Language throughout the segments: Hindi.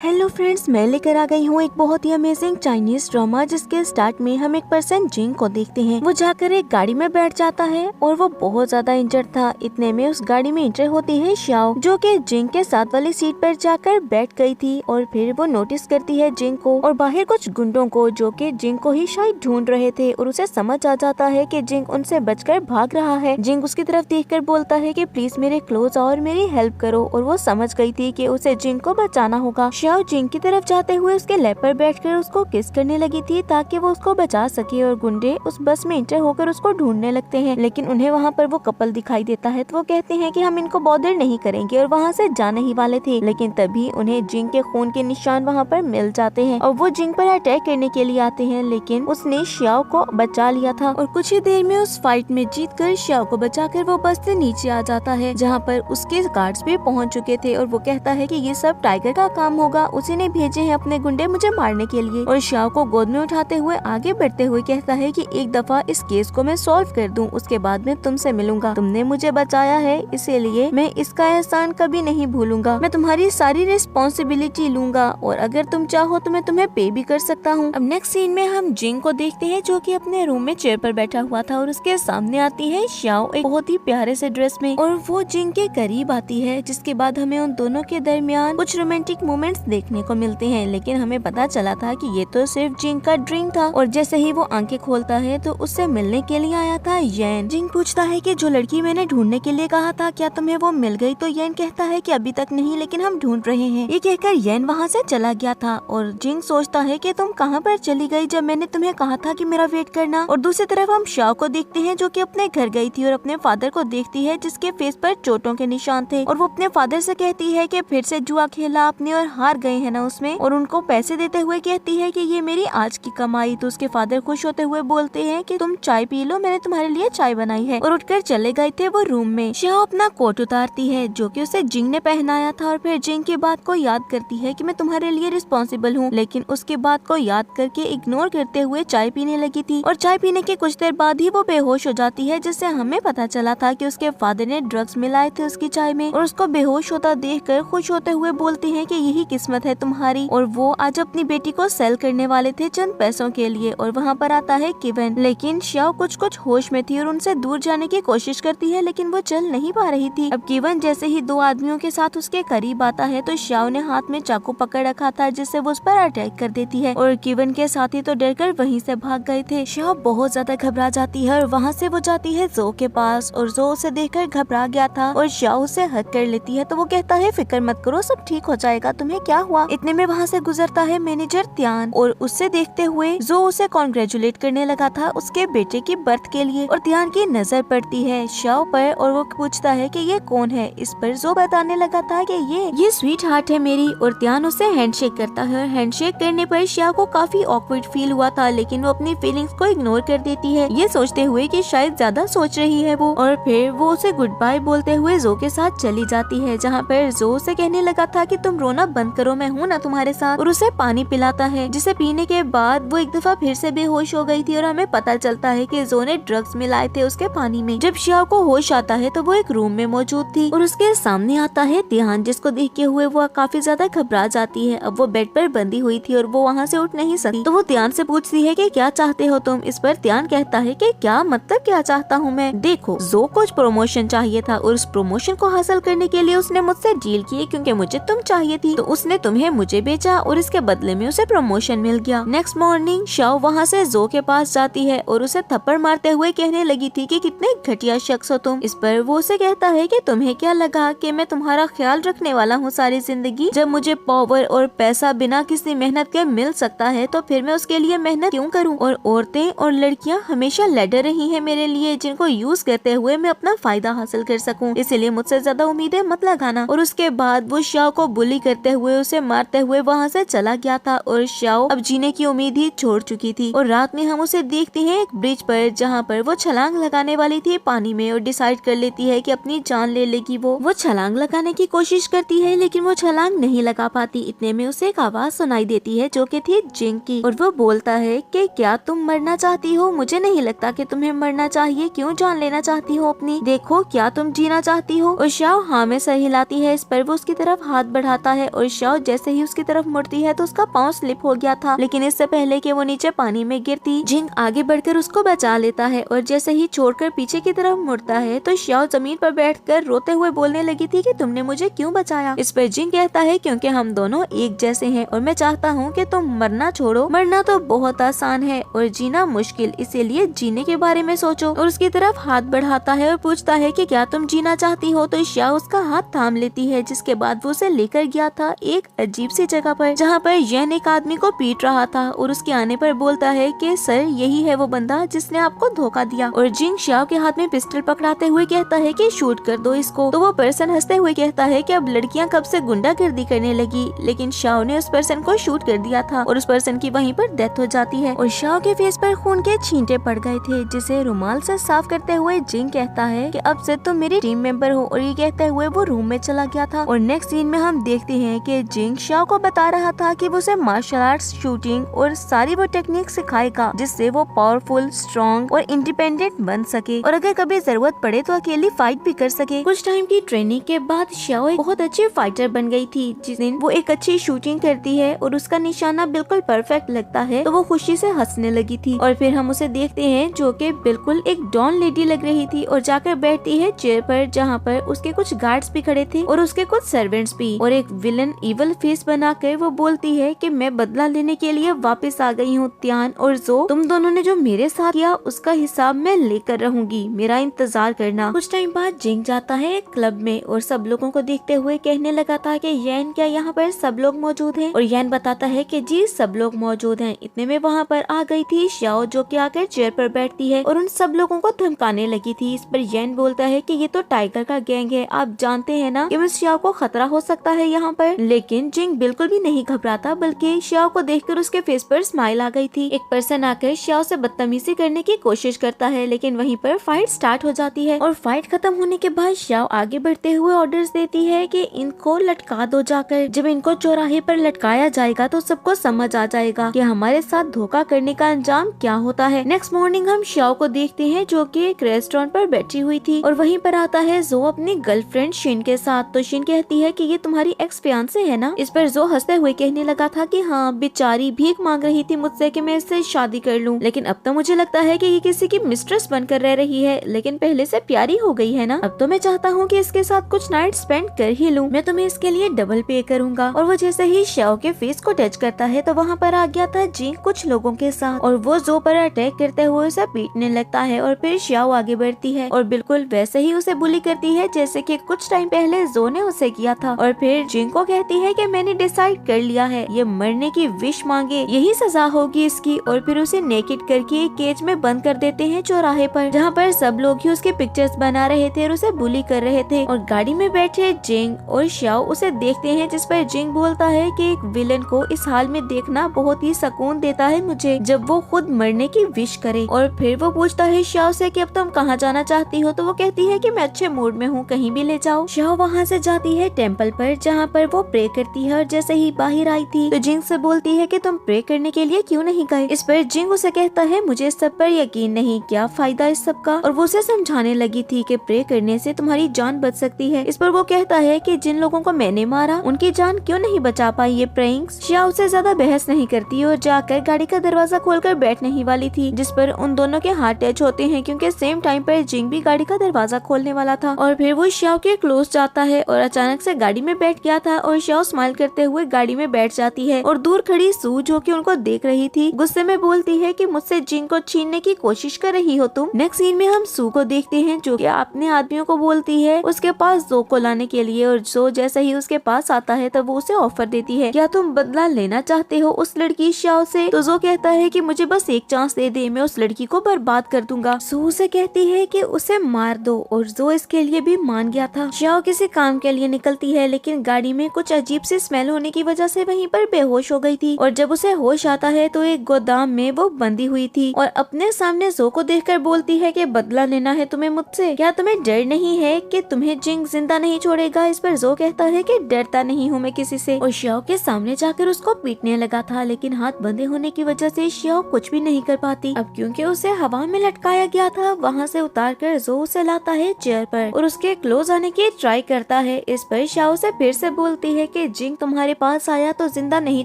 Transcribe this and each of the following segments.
हेलो फ्रेंड्स, मैं लेकर आ गई हूँ एक बहुत ही अमेजिंग चाइनीज ड्रामा जिसके स्टार्ट में हम एक पर्सन जिंग को देखते हैं। वो जाकर एक गाड़ी में बैठ जाता है और वो बहुत ज्यादा इंजर्ड था। इतने में उस गाड़ी में एंटर होती है शाओ, जो कि जिंग के साथ वाली सीट पर जाकर बैठ गई थी। और फिर वो नोटिस करती है जिंग को और बाहर कुछ गुंडों को, जो कि जिंग को ही शायद ढूंढ रहे थे। और उसे समझ आ जाता है कि जिंग उनसे बचकर भाग रहा है। जिंग उसकी तरफ देखकर बोलता है कि प्लीज मेरे क्लोज आओ और मेरी हेल्प करो। और वो समझ गई थी कि उसे जिंग को बचाना होगा। शाओ जिंग की तरफ जाते हुए उसके लैप पर बैठकर उसको किस करने लगी थी ताकि वो उसको बचा सके। और गुंडे उस बस में इंटर होकर उसको ढूंढने लगते हैं, लेकिन उन्हें वहाँ पर वो कपल दिखाई देता है। तो वो कहते हैं कि हम इनको बॉदर नहीं करेंगे और वहाँ से जाने ही वाले थे। लेकिन तभी उन्हें जिंग के खून के निशान वहाँ पर मिल जाते हैं और वो जिंग पर अटैक करने के लिए आते हैं, लेकिन उसने शाओ को बचा लिया था। और कुछ ही देर में उस फाइट में जीत कर शाओ को बचाकर वो बस से नीचे आ जाता है, जहाँ पर उसके गार्ड्स भी पहुँच चुके थे। और वो कहता है कि ये सब टाइगर का काम होगा, उसी ने भेजे हैं अपने गुंडे मुझे मारने के लिए। और शाओ को गोद में उठाते हुए आगे बढ़ते हुए कहता है कि एक दफा इस केस को मैं सॉल्व कर दूं, उसके बाद मैं तुमसे मिलूंगा। तुमने मुझे बचाया है, इसीलिए मैं इसका एहसान कभी नहीं भूलूंगा। मैं तुम्हारी सारी रिस्पॉन्सिबिलिटी लूंगा और अगर तुम चाहो तो मैं तुम्हें पे भी कर सकता हूँ। अब नेक्स्ट सीन में हम जिंग को देखते हैं, जो कि अपने रूम में चेयर पर बैठा हुआ था और उसके सामने आती है शाओ एक बहुत ही प्यारे से ड्रेस में। और वो जिंग के करीब आती है, जिसके बाद हमें उन दोनों के दरमियान कुछ रोमांटिक मोमेंट्स देखने को मिलते हैं। लेकिन हमें पता चला था कि ये तो सिर्फ जिंग का ड्रीम था। और जैसे ही वो आंखें खोलता है तो उससे मिलने के लिए आया था येन। जिंग पूछता है कि जो लड़की मैंने ढूंढने के लिए कहा था, क्या तुम्हें वो मिल गई? तो येन कहता है कि अभी तक नहीं, लेकिन हम ढूंढ रहे हैं। ये कहकर येन वहाँ से चला गया था। और जिंग सोचता है कि तुम कहाँ पर चली गई जब मैंने तुम्हें कहा था कि मेरा वेट करना। और दूसरी तरफ हम शाओ को देखते हैं, जो कि अपने घर गई थी और अपने फादर को देखती है, जिसके फेस पर चोटों के निशान थे। और वो अपने फादर से कहती है कि फिर से जुआ खेला आपने और हार गए हैं ना उसमें, और उनको पैसे देते हुए कहती है कि ये मेरी आज की कमाई। तो उसके फादर खुश होते हुए बोलते हैं कि तुम चाय पी लो, मैंने तुम्हारे लिए चाय बनाई है। और उठकर चले गए थे वो रूम में। शाओ अपना कोट उतारती है, जो कि उसे जिंग ने पहनाया था। और फिर जिंग की बात को याद करती है कि मैं तुम्हारे लिए रिस्पॉन्सिबल हूँ, लेकिन उसके बात को याद करके इग्नोर करते हुए चाय पीने लगी थी। और चाय पीने के कुछ देर बाद ही वो बेहोश हो जाती है, जिससे हमें पता चला था कि उसके फादर ने ड्रग्स मिलाए थे उसकी चाय में। और उसको बेहोश होता देखकर खुश होते हुए बोलती है कि यही किस्मत है तुम्हारी। और वो आज अपनी बेटी को सेल करने वाले थे चंद पैसों के लिए। और वहाँ पर आता है किवन, लेकिन शाओ कुछ होश में थी और उनसे दूर जाने की कोशिश करती है, लेकिन वो चल नहीं पा रही थी। अब किवन जैसे ही दो आदमियों के साथ उसके करीब आता है तो शाओ ने हाथ में चाकू पकड़ रखा था, जिससे वो उस पर अटैक कर देती है। और किवन के साथी तो डरकर वहीं से भाग गए थे। शाओ बहुत ज्यादा घबरा जाती है और वहाँ से वो जाती है जो के पास। और जो उसे देखकर घबरा गया था और शाओ उसे हक कर लेती है। तो वो कहता है फिक्र मत करो, सब ठीक हो जाएगा, तुम्हें क्या हुआ? इतने में वहाँ से गुजरता है मैनेजर त्यान, और उससे देखते हुए जो उसे कॉन्ग्रेचुलेट करने लगा था उसके बेटे की बर्थ के लिए। और त्यान की नजर पड़ती है शाओ पर और वो पूछता है कि ये कौन है। इस पर जो बताने लगा था कि ये स्वीट हार्ट है मेरी। और त्यान उसे हैंडशेक करता है। हैंडशेक करने पर शाओ को काफी ऑकवर्ड फील हुआ था, लेकिन वो अपनी फीलिंग्स को इग्नोर कर देती है, ये सोचते हुए कि शायद ज्यादा सोच रही है वो। और फिर वो उसे गुड बाय बोलते हुए जो के साथ चली जाती है, जहाँ पर जो उसे कहने लगा था कि तुम रोना बंद करो, मैं हूँ ना तुम्हारे साथ। और उसे पानी पिलाता है, जिसे पीने के बाद वो एक दफा फिर से बेहोश हो गई थी। और हमें पता चलता है कि जो ने ड्रग्स मिलाए थे उसके पानी में। जब शाओ को होश आता है तो वो एक रूम में मौजूद थी और उसके सामने आता है ध्यान, जिसको देख के हुए वो काफी ज्यादा घबरा जाती है। अब वो बेड पर बंधी हुई थी और वो वहाँ से उठ नहीं सकती। तो वो ध्यान से पूछती है कि क्या चाहते हो तुम? इस पर ध्यान कहता है कि क्या मतलब क्या चाहता हूँ मैं? देखो, जो कुछ प्रमोशन चाहिए था और उस प्रमोशन को हासिल करने के लिए उसने मुझसे डील की, क्योंकि मुझे तुम चाहिए थी, तो उसने तुम्हें मुझे बेचा और इसके बदले में उसे प्रमोशन मिल गया। नेक्स्ट मॉर्निंग शाओ वहाँ से जो के पास जाती है और उसे थप्पड़ मारते हुए कहने लगी थी कि कितने घटिया शख्स हो तुम। इस पर वो उसे कहता है कि तुम्हें क्या लगा कि मैं तुम्हारा ख्याल रखने वाला हूँ सारी जिंदगी? जब मुझे पावर और पैसा बिना किसी मेहनत के मिल सकता है तो फिर मैं उसके लिए मेहनत क्यों करूँ? और औरतें और लड़कियाँ हमेशा लड़ रही है मेरे लिए, जिनको यूज करते हुए मैं अपना फायदा हासिल कर सकूँ, इसलिए मुझसे ज्यादा उम्मीदें मत लगाना। और उसके बाद वो शाओ को बुली करते हुए उसे मारते हुए वहाँ से चला गया था। और शाओ अब जीने की उम्मीद ही छोड़ चुकी थी। और रात में हम उसे देखते हैं एक ब्रिज पर, जहाँ पर वो छलांग लगाने वाली थी पानी में और डिसाइड कर लेती है कि अपनी जान ले लेगी। वो छलांग लगाने की कोशिश करती है, लेकिन वो छलांग नहीं लगा पाती। इतने में उसे एक आवाज सुनाई देती है, जो कि थी जिंग की। और वो बोलता है कि क्या तुम मरना चाहती हो? मुझे नहीं लगता कि तुम्हें मरना चाहिए, क्यों जान लेना चाहती हो अपनी? देखो, क्या तुम जीना चाहती हो? और शाओ हाँ में सर हिलाती है। इस पर वो उसकी तरफ हाथ बढ़ाता है और शाओ शाओ जैसे ही उसकी तरफ मुड़ती है तो उसका पाँव स्लिप हो गया था, लेकिन इससे पहले कि वो नीचे पानी में गिरती जिंग आगे बढ़कर उसको बचा लेता है और जैसे ही छोड़कर पीछे की तरफ मुड़ता है तो शाओ जमीन पर बैठकर रोते हुए बोलने लगी थी कि तुमने मुझे क्यों बचाया। इस पर जिंग कहता है क्योंकि हम दोनों एक जैसे हैं और मैं चाहता हूँ कि तुम मरना छोड़ो। मरना तो बहुत आसान है और जीना मुश्किल, इसीलिए जीने के बारे में सोचो। और उसकी तरफ हाथ बढ़ाता है और पूछता है कि क्या तुम जीना चाहती हो, तो शाओ उसका हाथ थाम लेती है, जिसके बाद वो उसे लेकर गया था एक अजीब सी जगह पर जहाँ पर यन एक आदमी को पीट रहा था और उसके आने पर बोलता है कि सर यही है वो बंदा जिसने आपको धोखा दिया। और जिंग शाओ के हाथ में पिस्टल पकड़ाते हुए कहता है कि शूट कर दो इसको। तो वो पर्सन हंसते हुए कहता है कि अब लड़कियां कब से गुंडागर्दी करने लगी, लेकिन शाओ ने उस पर्सन को शूट कर दिया था और उस पर्सन की वहीं पर डेथ हो जाती है और शाओ के फेस पर खून के छींटे पड़ गए थे, जिसे रुमाल से साफ करते हुए जिंग कहता है कि अब से तुम मेरी टीम मेंबर हो, और ये कहते हुए वो रूम में चला गया था। और नेक्स्ट सीन में हम देखते हैं कि जिंग शाओ को बता रहा था कि वो उसे मार्शल आर्ट्स, शूटिंग और सारी वो टेक्निक सिखाएगा जिससे वो पावरफुल, स्ट्रॉन्ग और इंडिपेंडेंट बन सके और अगर कभी जरूरत पड़े तो अकेली फाइट भी कर सके। कुछ टाइम की ट्रेनिंग के बाद शाओ एक बहुत अच्छी फाइटर बन गई थी। जिस दिन वो एक अच्छी शूटिंग करती है और उसका निशाना बिल्कुल परफेक्ट लगता है तो वो खुशी से हंसने लगी थी। और फिर हम उसे देखते हैं जो कि बिल्कुल एक डॉन लेडी लग रही थी और जाकर बैठती है चेयर पर जहाँ पर उसके कुछ गार्ड्स भी खड़े थे और उसके कुछ सर्वेंट्स भी। और एक विलन इवल फेस बनाकर वो बोलती है कि मैं बदला लेने के लिए वापस आ गई हूँ त्यान और जो तुम दोनों ने जो मेरे साथ किया उसका हिसाब मैं लेकर रहूंगी, मेरा इंतजार करना। कुछ टाइम बाद जिंग जाता है एक क्लब में और सब लोगों को देखते हुए कहने लगा था कि यन क्या यहाँ पर सब लोग मौजूद हैं? और यन बताता है कि जी सब लोग मौजूद हैं। इतने में वहाँ पर आ गई थी शाओ जो कि आकर चेयर पर बैठती है और उन सब लोगों को धमकाने लगी थी। इस पर यन बोलता है कि ये तो टाइगर का गैंग है, आप जानते हैं ना कि मिस शाओ को खतरा हो सकता है यहाँ पर। लेकिन जिंग बिल्कुल भी नहीं घबराता, बल्कि शाओ को देखकर उसके फेस पर स्माइल आ गई थी। एक पर्सन आकर शाओ से बदतमीजी करने की कोशिश करता है, लेकिन वहीं पर फाइट स्टार्ट हो जाती है और फाइट खत्म होने के बाद शाओ आगे बढ़ते हुए ऑर्डर्स देती है कि इनको लटका दो जाकर। जब इनको चौराहे पर लटकाया जाएगा तो सबको समझ आ जाएगा कि हमारे साथ धोखा करने का अंजाम क्या होता है। नेक्स्ट मॉर्निंग हम शाओ को देखते हैं जो कि एक रेस्टोरेंट पर बैठी हुई थी और वहीं पर आता है जो अपनी गर्लफ्रेंड शिन के साथ। तो शिन कहती है कि ये तुम्हारी एक्स फियांसे है ना। इस पर जो हंसते हुए कहने लगा था कि हाँ, बेचारी भीख मांग रही थी मुझसे कि मैं इससे शादी कर लूं, लेकिन अब तो मुझे लगता है कि ये किसी की मिस्ट्रेस बनकर रह रही है, लेकिन पहले से प्यारी हो गई है ना। अब तो मैं चाहता हूँ कि इसके साथ कुछ नाइट स्पेंड कर ही लूं, मैं तुम्हें इसके लिए डबल पे करूंगा। और वो जैसे ही शाओ के फेस को टच करता है तो वहाँ पर आ गया था जिंग कुछ लोगों के साथ और वो जो पर अटैक करते हुए उसे पीटने लगता है और फिर शाओ आगे बढ़ती है और बिल्कुल वैसे ही उसे बुली करती है जैसे कि कुछ टाइम पहले जो ने उसे किया था। और फिर जिंग को कहती है कि मैंने डिसाइड कर लिया है, ये मरने की विश मांगे यही सजा होगी इसकी। और फिर उसे नेकेड करके एक केज में बंद कर देते हैं चौराहे पर, जहाँ पर सब लोग ही उसके पिक्चर्स बना रहे थे और उसे बुली कर रहे थे। और गाड़ी में बैठे जिंग और शाओ उसे देखते हैं, जिस पर जिंग बोलता है कि एक विलन को इस हाल में देखना बहुत ही सुकून देता है मुझे जब वो खुद मरने की विश करे। और फिर वो पूछता है शाओ से कि अब तुम कहाँ जाना चाहती हो, तो वो कहती है कि मैं अच्छे मूड में हूँ, कहीं भी ले जाओ। शाओ वहाँ से जाती है टेम्पल पर जहाँ पर वो प्रे करती है और जैसे ही बाहर आई थी तो जिंग से बोलती है कि तुम प्रे करने के लिए क्यों नहीं गए। इस पर जिंग उसे कहता है मुझे इस सब पर यकीन नहीं, क्या फायदा इस सब का। और वो उसे समझाने लगी थी कि प्रे करने से तुम्हारी जान बच सकती है। इस पर वो कहता है कि जिन लोगों को मैंने मारा उनकी जान क्यों नहीं बचा पाई ये प्रेइंग्स। शाओ से ज्यादा बहस नहीं करती और जाकर गाड़ी का दरवाजा खोलकर बैठने ही वाली थी, जिस पर उन दोनों के हाथ टच होते हैं क्योंकि सेम टाइम पर जिंग भी गाड़ी का दरवाजा खोलने वाला था। और फिर वो शाओ के क्लोज जाता है और अचानक से गाड़ी में बैठ गया था और शाओ स्माइल करते हुए गाड़ी में बैठ जाती है। और दूर खड़ी सू जो कि उनको देख रही थी गुस्से में बोलती है कि मुझसे जिंग को छीनने की कोशिश कर रही हो तुम। नेक्स्ट सीन में हम सू को देखते हैं जो कि अपने आदमियों को बोलती है उसके पास जो को लाने के लिए। और जो जैसे ही उसके पास आता है तब वो उसे ऑफर देती है, क्या तुम बदला लेना चाहते हो उस लड़की शाओ से। तो जो कहता है कि मुझे बस एक चांस दे दे, मैं उस लड़की को बर्बाद कर दूंगा। सू उसे कहती है कि उसे मार दो और जो इसके लिए भी मान गया था। शाओ किसी काम के लिए निकलती है लेकिन गाड़ी में कुछ अजीब सी स्मेल होने की वजह से वहीं पर बेहोश हो गई थी। और जब उसे होश आता है तो एक गोदाम में वो बंधी हुई थी और अपने सामने जो को देखकर बोलती है कि बदला लेना है तुम्हें मुझसे, क्या तुम्हें डर नहीं है कि तुम्हें जिंग जिंदा नहीं छोड़ेगा। इस पर जो कहता है कि डरता नहीं हूँ मैं किसी से। और शाओ के सामने जाकर उसको पीटने लगा था लेकिन हाथ बंधे होने की वजह से शाओ कुछ भी नहीं कर पाती। अब क्योंकि उसे हवा में लटकाया गया था वहाँ से उतार कर जो उसे लाता है चेयर पर और उसके क्लोज आने की ट्राई करता है। इस पर शाओ से फिर से बोलती है कि कि जिंग तुम्हारे पास आया तो जिंदा नहीं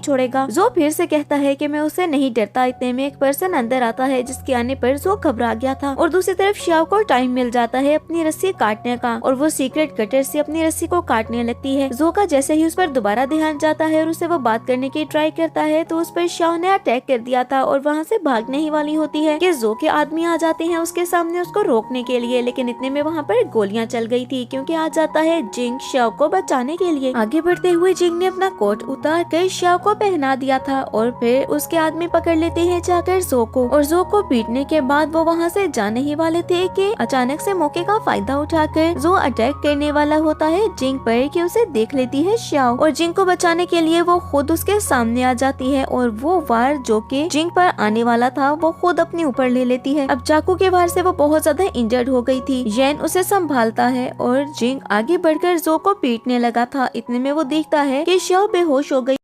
छोड़ेगा। जो फिर से कहता है कि मैं उसे नहीं डरता। इतने में एक पर्सन अंदर आता है जिसके आने पर जो घबरा गया था और दूसरी तरफ श्याओ को टाइम मिल जाता है अपनी रस्सी काटने का और वो सीक्रेट कटर से अपनी रस्सी को काटने लगती है। जो का जैसे ही उस पर दोबारा ध्यान जाता है और उसे वो बात करने की ट्राई करता है तो उस पर श्याओ ने अटैक कर दिया था और वहाँ से भागने ही वाली होती है कि जो के आदमी आ जाते हैं उसके सामने उसको रोकने के लिए, लेकिन इतने में वहाँ पर गोलियां चल गई थी क्योंकि आ जाता है जिंग श्याओ को बचाने के लिए। आगे बढ़ते हुए जिंग ने अपना कोट उतार कर श्याओ को पहना दिया था और फिर उसके आदमी पकड़ लेते हैं जाकर जो को, और जो को पीटने के बाद वो वहाँ से जाने ही वाले थे कि अचानक से मौके का फायदा उठाकर जो अटैक करने वाला होता है जिंग पर कि उसे देख लेती है श्याओ और जिंग को बचाने के लिए वो खुद उसके सामने आ जाती है और वो वार जो कि जिंग पर आने वाला था वो खुद अपने ऊपर ले लेती है। अब चाकू के वार से वो बहुत ज्यादा इंजर्ड हो गई थी। येन उसे संभालता है और जिंग आगे बढ़कर जो को पीटने लगा था। इतने में वो देखता है कि श्याओ बेहोश हो गई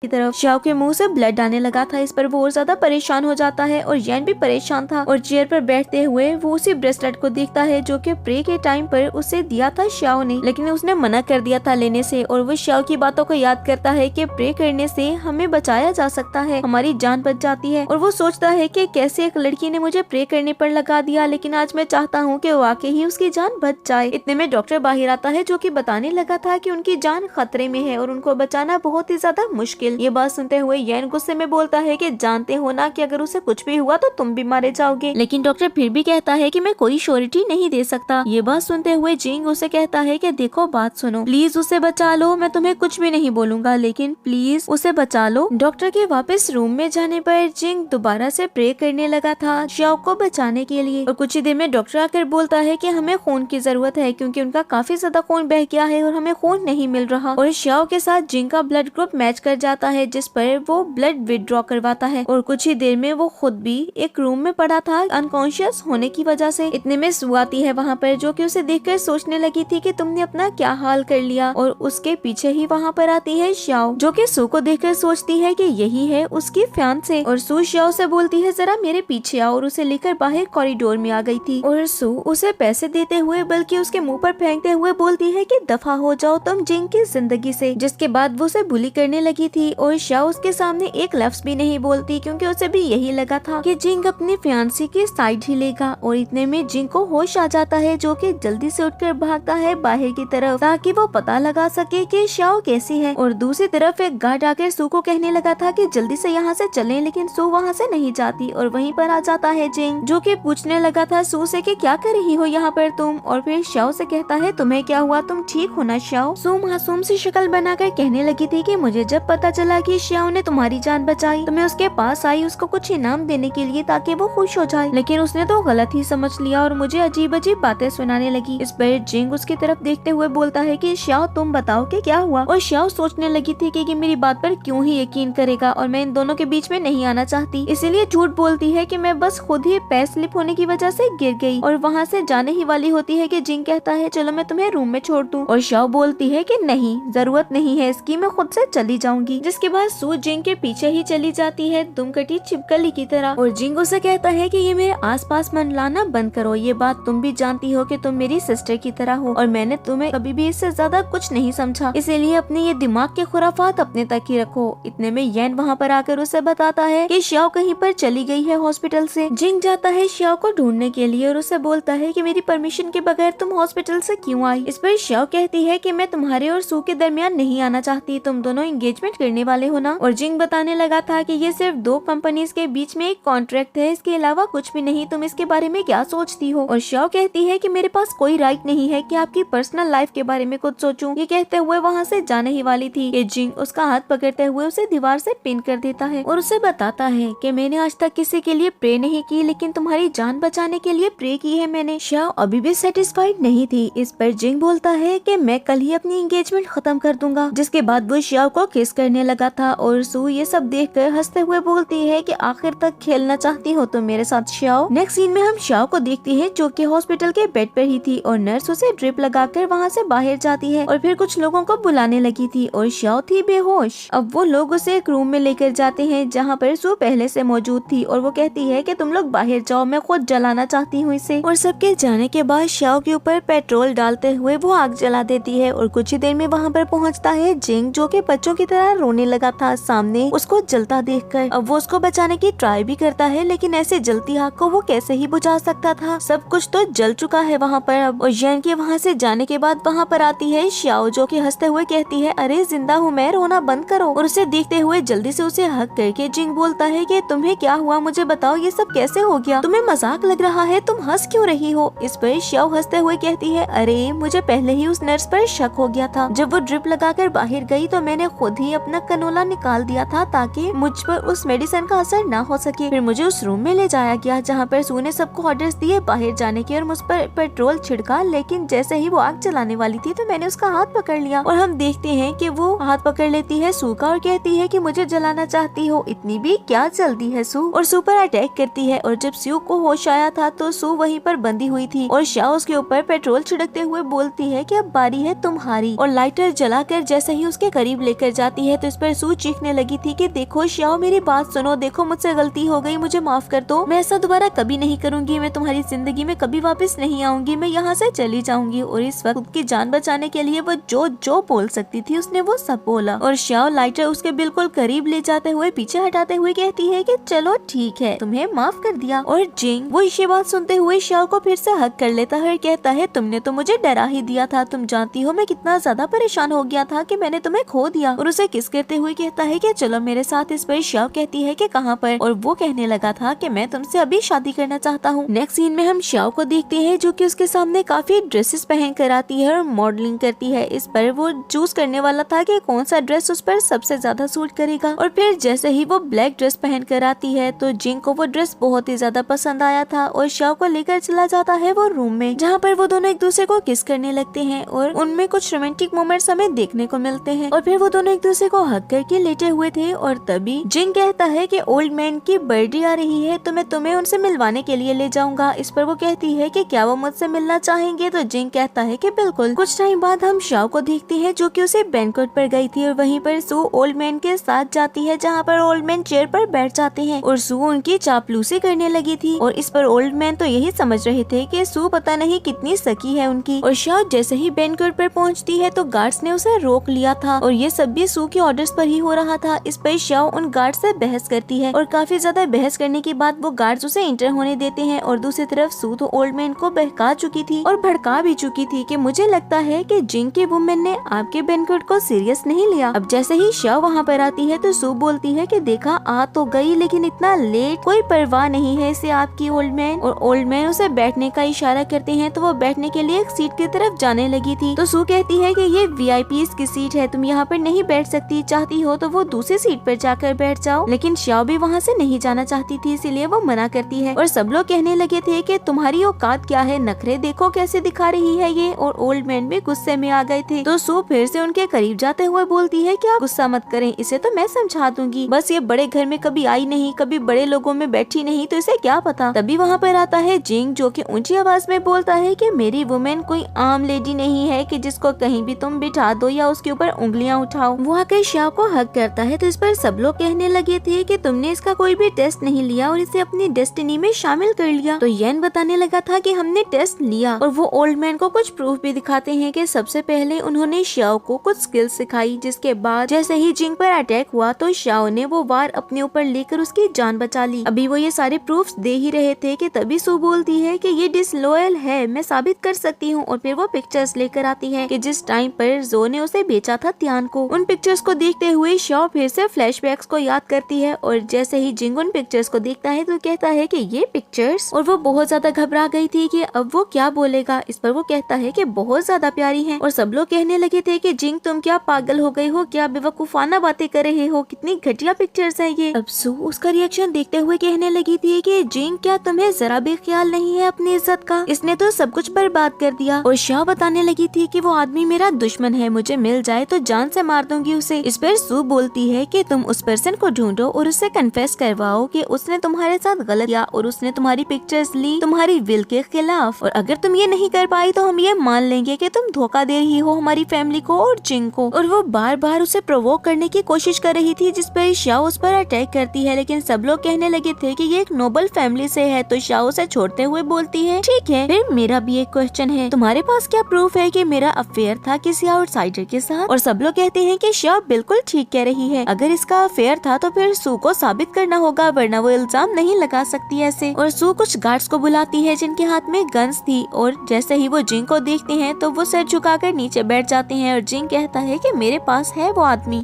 की तरफ श्याओ के मुंह से ब्लड आने लगा था। इस पर वो और ज्यादा परेशान हो जाता है और येन भी परेशान था और चेयर पर बैठते हुए वो उसी ब्रेसलेट को देखता है जो कि प्रे के टाइम पर उसे दिया था श्याओ ने, लेकिन उसने मना कर दिया था लेने से। और वो श्याओ की बातों को याद करता है कि प्रे करने से हमें बचाया जा सकता है, हमारी जान बच जाती है। और वो सोचता है कि कैसे एक लड़की ने मुझे प्रे करने पर लगा दिया, लेकिन आज मैं चाहता हूँ कि वाकई ही उसकी जान बच जाए। इतने में डॉक्टर बाहर आता है जो कि बताने लगा था कि उनकी जान खतरे में है और उनको बचाना बहुत ही ज्यादा मुश्किल। ये बात सुनते हुए येन गुस्से में बोलता है कि जानते हो ना कि अगर उसे कुछ भी हुआ तो तुम भी मारे जाओगे, लेकिन डॉक्टर फिर भी कहता है कि मैं कोई श्योरिटी नहीं दे सकता। ये बात सुनते हुए जिंग उसे कहता है कि देखो बात सुनो, प्लीज उसे बचा लो, मैं तुम्हें कुछ भी नहीं बोलूंगा लेकिन प्लीज उसे बचा लो। डॉक्टर के वापस रूम में जाने पर जिंग दोबारा से प्रे करने लगा था श्याओ को बचाने के लिए और कुछ ही देर में डॉक्टर आकर बोलता है कि हमें खून की जरूरत है क्योंकि उनका काफी ज्यादा खून बह गया है और हमें खून नहीं मिल रहा। और श्याओ के साथ जिंग का ब्लड ग्रुप मैच कर जाता है जिस पर वो ब्लड विथड्रॉ करवाता है और कुछ ही देर में वो खुद भी एक रूम में पड़ा था अनकॉन्शियस होने की वजह से। इतने में सू आती है वहाँ पर जो कि उसे देखकर सोचने लगी थी कि तुमने अपना क्या हाल कर लिया, और उसके पीछे ही वहाँ पर आती है श्याओ जो कि सू को देखकर सोचती है कि यही है उसकी फियांसे। और सू श्याओ से बोलती है जरा मेरे पीछे आओ और उसे लेकर बाहर कॉरिडोर में आ गई थी और सू उसे पैसे देते हुए बल्कि उसके मुंह पर फेंकते हुए बोलती है कि दफा हो जाओ तुम जिंग की जिंदगी से, जिसके बाद वो उसे बुली करने लगी थी। और श्याओ उसके सामने एक लफ्ज भी नहीं बोलती क्योंकि उसे भी यही लगा था कि जिंग अपनी फियांसी की साइड ही लेगा। और इतने में जिंग को होश आ जाता है जो कि जल्दी से उठकर भागता है बाहर की तरफ ताकि वो पता लगा सके कि श्याओ कैसी है। और दूसरी तरफ एक गार्ड आकर सू को कहने लगा था कि जल्दी से यहाँ से चलें, लेकिन सू वहाँ से नहीं जाती और वहीं पर आ जाता है जिंग जो कि पूछने लगा था सू से कि क्या कर रही हो यहाँ पर तुम। और फिर श्याओ से कहता है तुम्हें क्या हुआ, तुम ठीक हो ना श्याओ। सू मासूम सी शक्ल बनाकर कहने लगी थी कि मुझे जब पता चला कि श्याओ ने तुम्हारी जान बचाई तो मैं उसके पास आई उसको कुछ इनाम देने के लिए ताकि वो खुश हो जाए, लेकिन उसने तो गलत ही समझ लिया और मुझे अजीब अजीब बातें सुनाने लगी। इस पर जिंग उसकी तरफ देखते हुए बोलता है कि श्याओ तुम बताओ कि क्या हुआ। और श्याओ सोचने लगी थी कि मेरी बात पर क्यों ही यकीन करेगा और मैं इन दोनों के बीच में नहीं आना चाहती, इसीलिए झूठ बोलती है कि मैं बस खुद ही पैर स्लिप होने की वजह से गिर गई। और वहाँ से जाने ही वाली होती है कि जिंग कहता है चलो मैं तुम्हें रूम में छोड़ दूं, और श्याओ बोलती है कि नहीं जरूरत नहीं है इसकी, मैं खुद से चली जाऊंगी। जिसके बाद सू जिंग के पीछे ही चली जाती है दुम कटी छिपकली की तरह। और जिंग उसे कहता है कि ये मेरे आसपास मंडलाना बंद करो, ये बात तुम भी जानती हो कि तुम मेरी सिस्टर की तरह हो और मैंने तुम्हें कभी भी इससे ज्यादा कुछ नहीं समझा, इसीलिए अपने ये दिमाग के खुराफात अपने तक ही रखो। इतने में येन वहाँ पर आकर उसे बताता है कि श्याओ कहीं पर चली गई है हॉस्पिटल से। जिंग जाता है श्याओ को ढूंढने के लिए और उसे बोलता है कि मेरी परमिशन के बगैर तुम हॉस्पिटल से क्यों आई। इस पर श्याओ कहती है कि मैं तुम्हारे और सू के दरमियान नहीं आना चाहती, तुम दोनों एंगेजमेंट करने वाले हो ना। और जिंग बताने लगा था कि ये सिर्फ दो कंपनीज के बीच में एक कॉन्ट्रैक्ट है, इसके अलावा कुछ भी नहीं, तुम इसके बारे में क्या सोचती हो। और श्याओ कहती है कि मेरे पास कोई राइट नहीं है कि आपकी पर्सनल लाइफ के बारे में कुछ सोचूं। ये कहते हुए वहाँ से जाने ही वाली थी कि जिंग उसका हाथ पकड़ते हुए उसे दीवार से पिन कर देता है और उसे बताता है कि मैंने आज तक किसी के लिए प्रे नहीं की, लेकिन तुम्हारी जान बचाने के लिए प्रे की है मैंने। श्याओ अभी भी सेटिस्फाइड नहीं थी। इस पर जिंग बोलता है कि मैं कल ही अपनी एंगेजमेंट खत्म कर दूंगा। जिसके बाद वो श्याओ को किस करने लगा था और सू ये सब देखकर हंसते हुए बोलती है कि आखिर तक खेलना चाहती हो तुम मेरे साथ श्याओ। नेक्स्ट सीन में हम श्याओ को देखते हैं जो कि हॉस्पिटल के बेड पर ही थी और नर्स उसे ड्रिप लगाकर वहाँ से बाहर जाती है और फिर कुछ लोगों को बुलाने लगी थी और श्याओ थी बेहोश। अब वो लोग उसे एक रूम में लेकर जाते हैं जहाँ पर सू पहले से मौजूद थी और वो कहती है कि तुम लोग बाहर जाओ, मैं खुद जलाना चाहती हूँ इसे। और सबके जाने के बाद श्याओ के ऊपर पेट्रोल डालते हुए वो आग जला देती है और कुछ ही देर में वहाँ पर पहुँचता है जिंग जो कि बच्चों की तरह रोने लगा था सामने उसको जलता देखकर। अब वो उसको बचाने की ट्राई भी करता है लेकिन ऐसे जलती आग को वो कैसे ही बुझा सकता था, सब कुछ तो जल चुका है वहाँ पर अब। और यन के वहाँ से जाने के बाद वहाँ पर आती है श्याओ जो कि हंसते हुए कहती है अरे जिंदा हूँ मैं, रोना बंद करो। और उसे देखते हुए जल्दी से उसे हक करके जिंग बोलता है कि तुम्हें क्या हुआ, मुझे बताओ ये सब कैसे हो गया, तुम्हें मजाक लग रहा है, तुम हंस क्यों रही हो। इस पर श्याओ हंसते हुए कहती है अरे मुझे पहले ही उस नर्स पर शक हो गया था, जब वो ड्रिप लगाकर बाहर गई तो मैंने खुद ही अपना कनोला निकाल दिया था ताकि मुझ पर उस मेडिसिन का असर ना हो सके। फिर मुझे उस रूम में ले जाया गया जहाँ पर सू ने सबको ऑर्डर्स दिए बाहर जाने के और मुझ पर पेट्रोल छिड़का, लेकिन जैसे ही वो आग जलाने वाली थी तो मैंने उसका हाथ पकड़ लिया। और हम देखते हैं कि वो हाथ पकड़ लेती है सू का और कहती है कि मुझे जलाना चाहती हो, इतनी भी क्या जल्दी है सू, और सू पर अटैक करती है। और जब सू को होश आया था तो सू वहीं पर बंधी हुई थी और श्याओ उसके ऊपर पेट्रोल छिड़कते हुए बोलती है कि अब बारी है तुम्हारी, और लाइटर जलाकर जैसे ही उसके करीब लेकर जाती है तो इस पर सू चीखने लगी थी कि देखो श्याओ मेरी बात सुनो, देखो मुझसे गलती हो गई, मुझे माफ कर दो, मैं ऐसा दोबारा कभी नहीं करूंगी, मैं तुम्हारी जिंदगी में कभी वापस नहीं आऊंगी, मैं यहाँ से चली जाऊंगी। और इस वक्त की जान बचाने के लिए वो जो बोल सकती थी उसने वो सब बोला। और श्याओ लाइटर उसके बिल्कुल करीब ले जाते हुए पीछे हटाते हुए कहती है कि चलो ठीक है, तुम्हें माफ कर दिया। और जिंग वो ये बात सुनते हुए श्याओ को फिर से हक कर लेता है और कहता है तुमने तो मुझे डरा ही दिया था, तुम जानती हो मैं कितना ज्यादा परेशान हो गया था कि मैंने तुम्हें खो दिया। और उसे किस करते हुए कहता है कि चलो मेरे साथ। इस पर श्याओ कहती है कि कहाँ पर, और वो कहने लगा था कि मैं तुमसे अभी शादी करना चाहता हूँ। नेक्स्ट सीन में हम श्याओ को देखते हैं जो कि उसके सामने काफी ड्रेसेस पहन कर आती है और मॉडलिंग करती है। इस पर वो चूज करने वाला था कि कौन सा ड्रेस उस पर सबसे ज्यादा सूट करेगा। और फिर जैसे ही वो ब्लैक ड्रेस पहन कर आती है तो जिंग को वो ड्रेस बहुत ही ज्यादा पसंद आया था और श्याओ को लेकर चला जाता है वो रूम में जहाँ पर वो दोनों एक दूसरे को किस करने लगते हैं और उनमें कुछ रोमांटिक मोमेंट्स हमें देखने को मिलते हैं। और फिर वो दोनों एक दूसरे को हक करके लेटे हुए थे और तभी जिंग कहता है कि ओल्ड मैन की बर्थडे आ रही है तो मैं तुम्हें उनसे मिलवाने के लिए ले जाऊंगा। इस पर वो कहती है कि क्या वो मुझसे मिलना चाहेंगे, तो जिंग कहता है कि बिल्कुल। कुछ टाइम बाद हम श्याओ को देखते हैं जो कि उसे बैंक्वेट पर गई थी और वहीं पर सू ओल्ड मैन के साथ जाती है जहाँ पर ओल्ड मैन चेयर पर बैठ जाते हैं और सू उनकी चापलूसी करने लगी थी। और इस पर ओल्ड मैन तो यही समझ रहे थे कि सू पता नहीं कितनी सकी है उनकी। और श्याओ जैसे ही बैंक्वेट पर पहुँचती है तो गार्ड्स ने उसे रोक लिया था और ये सब भी सू के ऑर्डर्स पर ही हो रहा था। इस पर श्याओ उन गार्ड से बहस करती है और काफी ज्यादा बहस करने के बाद वो गार्ड्स उसे इंटर होने देते हैं। और दूसरी तरफ सू तो ओल्ड मैन को बहका चुकी थी और भड़का भी चुकी थी कि मुझे लगता है कि जिंग के वुमेन ने आपके बैंक्वेट को सीरियस नहीं लिया। अब जैसे ही श्याओ वहाँ पर आती है तो सू बोलती है कि देखा आ तो गई लेकिन इतना लेट, कोई परवाह नहीं है इसे आपकी ओल्ड मैन। और ओल्ड मैन उसे बैठने का इशारा करते हैं तो वो बैठने के लिए एक सीट की तरफ जाने लगी थी तो सू कहती है कि ये वीआईपीज़ की सीट है, तुम यहाँ पर नहीं बैठ सकती, चाहती हो तो वो दूसरी सीट पर जाकर बैठ जाओ। लेकिन श्याओ भी वहाँ से नहीं जाना चाहती थी इसीलिए वो मना करती है और सब लोग कहने लगे थे कि तुम्हारी औकात क्या है, नखरे देखो कैसे दिखा रही है ये। और ओल्ड मैन भी गुस्से में आ गए थे तो सू फिर से उनके करीब जाते हुए बोलती है कि आप गुस्सा मत करें, इसे तो मैं समझा दूंगी, बस ये बड़े घर में कभी आई नहीं, कभी बड़े लोगों में बैठी नहीं तो इसे क्या पता। तभी वहाँ पर आता है जिंग जो कि ऊंची आवाज में बोलता है कि मेरी वुमेन कोई आम लेडी नहीं है कि जिसको कहीं भी तुम बिठा दो या उसके ऊपर उंगलियां उठाओ। वो आकर श्याओ को हक करता है तो इस पर सब लोग कहने लगे थे कि तुमने इसका कोई भी टेस्ट नहीं लिया और इसे अपनी डेस्टिनी में शामिल कर लिया। तो येन बताने लगा था कि हमने टेस्ट लिया और वो ओल्ड मैन को कुछ प्रूफ भी दिखाते हैं कि सबसे पहले उन्होंने श्याओ को कुछ स्किल्स सिखाई, जिसके बाद जैसे ही जिंग पर अटैक हुआ तो श्याओ ने वो वार अपने ऊपर लेकर उसकी जान बचा ली। अभी वो ये सारे प्रूफ्स दे ही रहे थे कि तभी सू बोलती है कि ये डिसलॉयल है, मैं साबित कर सकती हूँ। और फिर वो पिक्चर्स लेकर आती है कि जिस टाइम पर जो ने उसे बेचा था त्यान को। उन पिक्चर्स को देखते हुए श्याओ फिर से फ्लैशबैक्स को याद करती है और जैसे ही जिंग उन पिक्चर्स को देखता है तो कहता है कि ये पिक्चर्स, और वो बहुत ज्यादा घबरा गई थी कि अब वो क्या बोलेगा। इस पर वो कहता है कि बहुत ज्यादा प्यारी है और सब लोग कहने लगे थे कि जिंग तुम क्या पागल हो गई हो, क्या बेवकूफाना बातें कर रहे हो, कितनी घटिया पिक्चर्स है ये। अब सू उसका रिएक्शन देखते हुए कहने लगी थी कि जिंग क्या तुम्हें जरा भी ख्याल नहीं है अपनी इज्जत का, इसने तो सब कुछ बर्बाद कर दिया। और श्याओ बताने लगी थी कि वो आदमी मेरा दुश्मन है, मुझे मिल जाए तो जान से मार दूंगी उसे। जिस पर सू बोलती है कि तुम उस पर्सन को ढूंढो और उससे कन्फेस करवाओ कि उसने तुम्हारे साथ गलत किया और उसने तुम्हारी पिक्चर्स ली तुम्हारी विल के खिलाफ, और अगर तुम ये नहीं कर पाई तो हम ये मान लेंगे कि तुम धोखा दे रही हो हमारी फैमिली को और जिंग को। और वो बार बार उसे प्रोवोक करने की कोशिश कर रही थी, जिस पर शाओ उस पर अटैक करती है, लेकिन सब लोग कहने लगे थे कि ये एक नोबल फैमिली से है, तो शाओ उसे छोड़ते हुए बोलती है ठीक है, फिर मेरा भी एक क्वेश्चन है, तुम्हारे पास क्या प्रूफ है कि मेरा अफेयर था किसी आउटसाइडर के साथ? और सब लोग कहते हैं कि शाओ बिल्कुल ठीक कह रही है, अगर इसका अफेयर था तो फिर सू को साबित करना होगा, वरना वो इल्जाम नहीं लगा सकती ऐसे। और सू कुछ गार्ड्स को बुलाती है जिनके हाथ में गन्स थी, और जैसे ही वो जिंग को देखते हैं तो वो सिर झुकाकर नीचे बैठ जाते हैं, और जिंग कहता है कि मेरे पास है वो आदमी,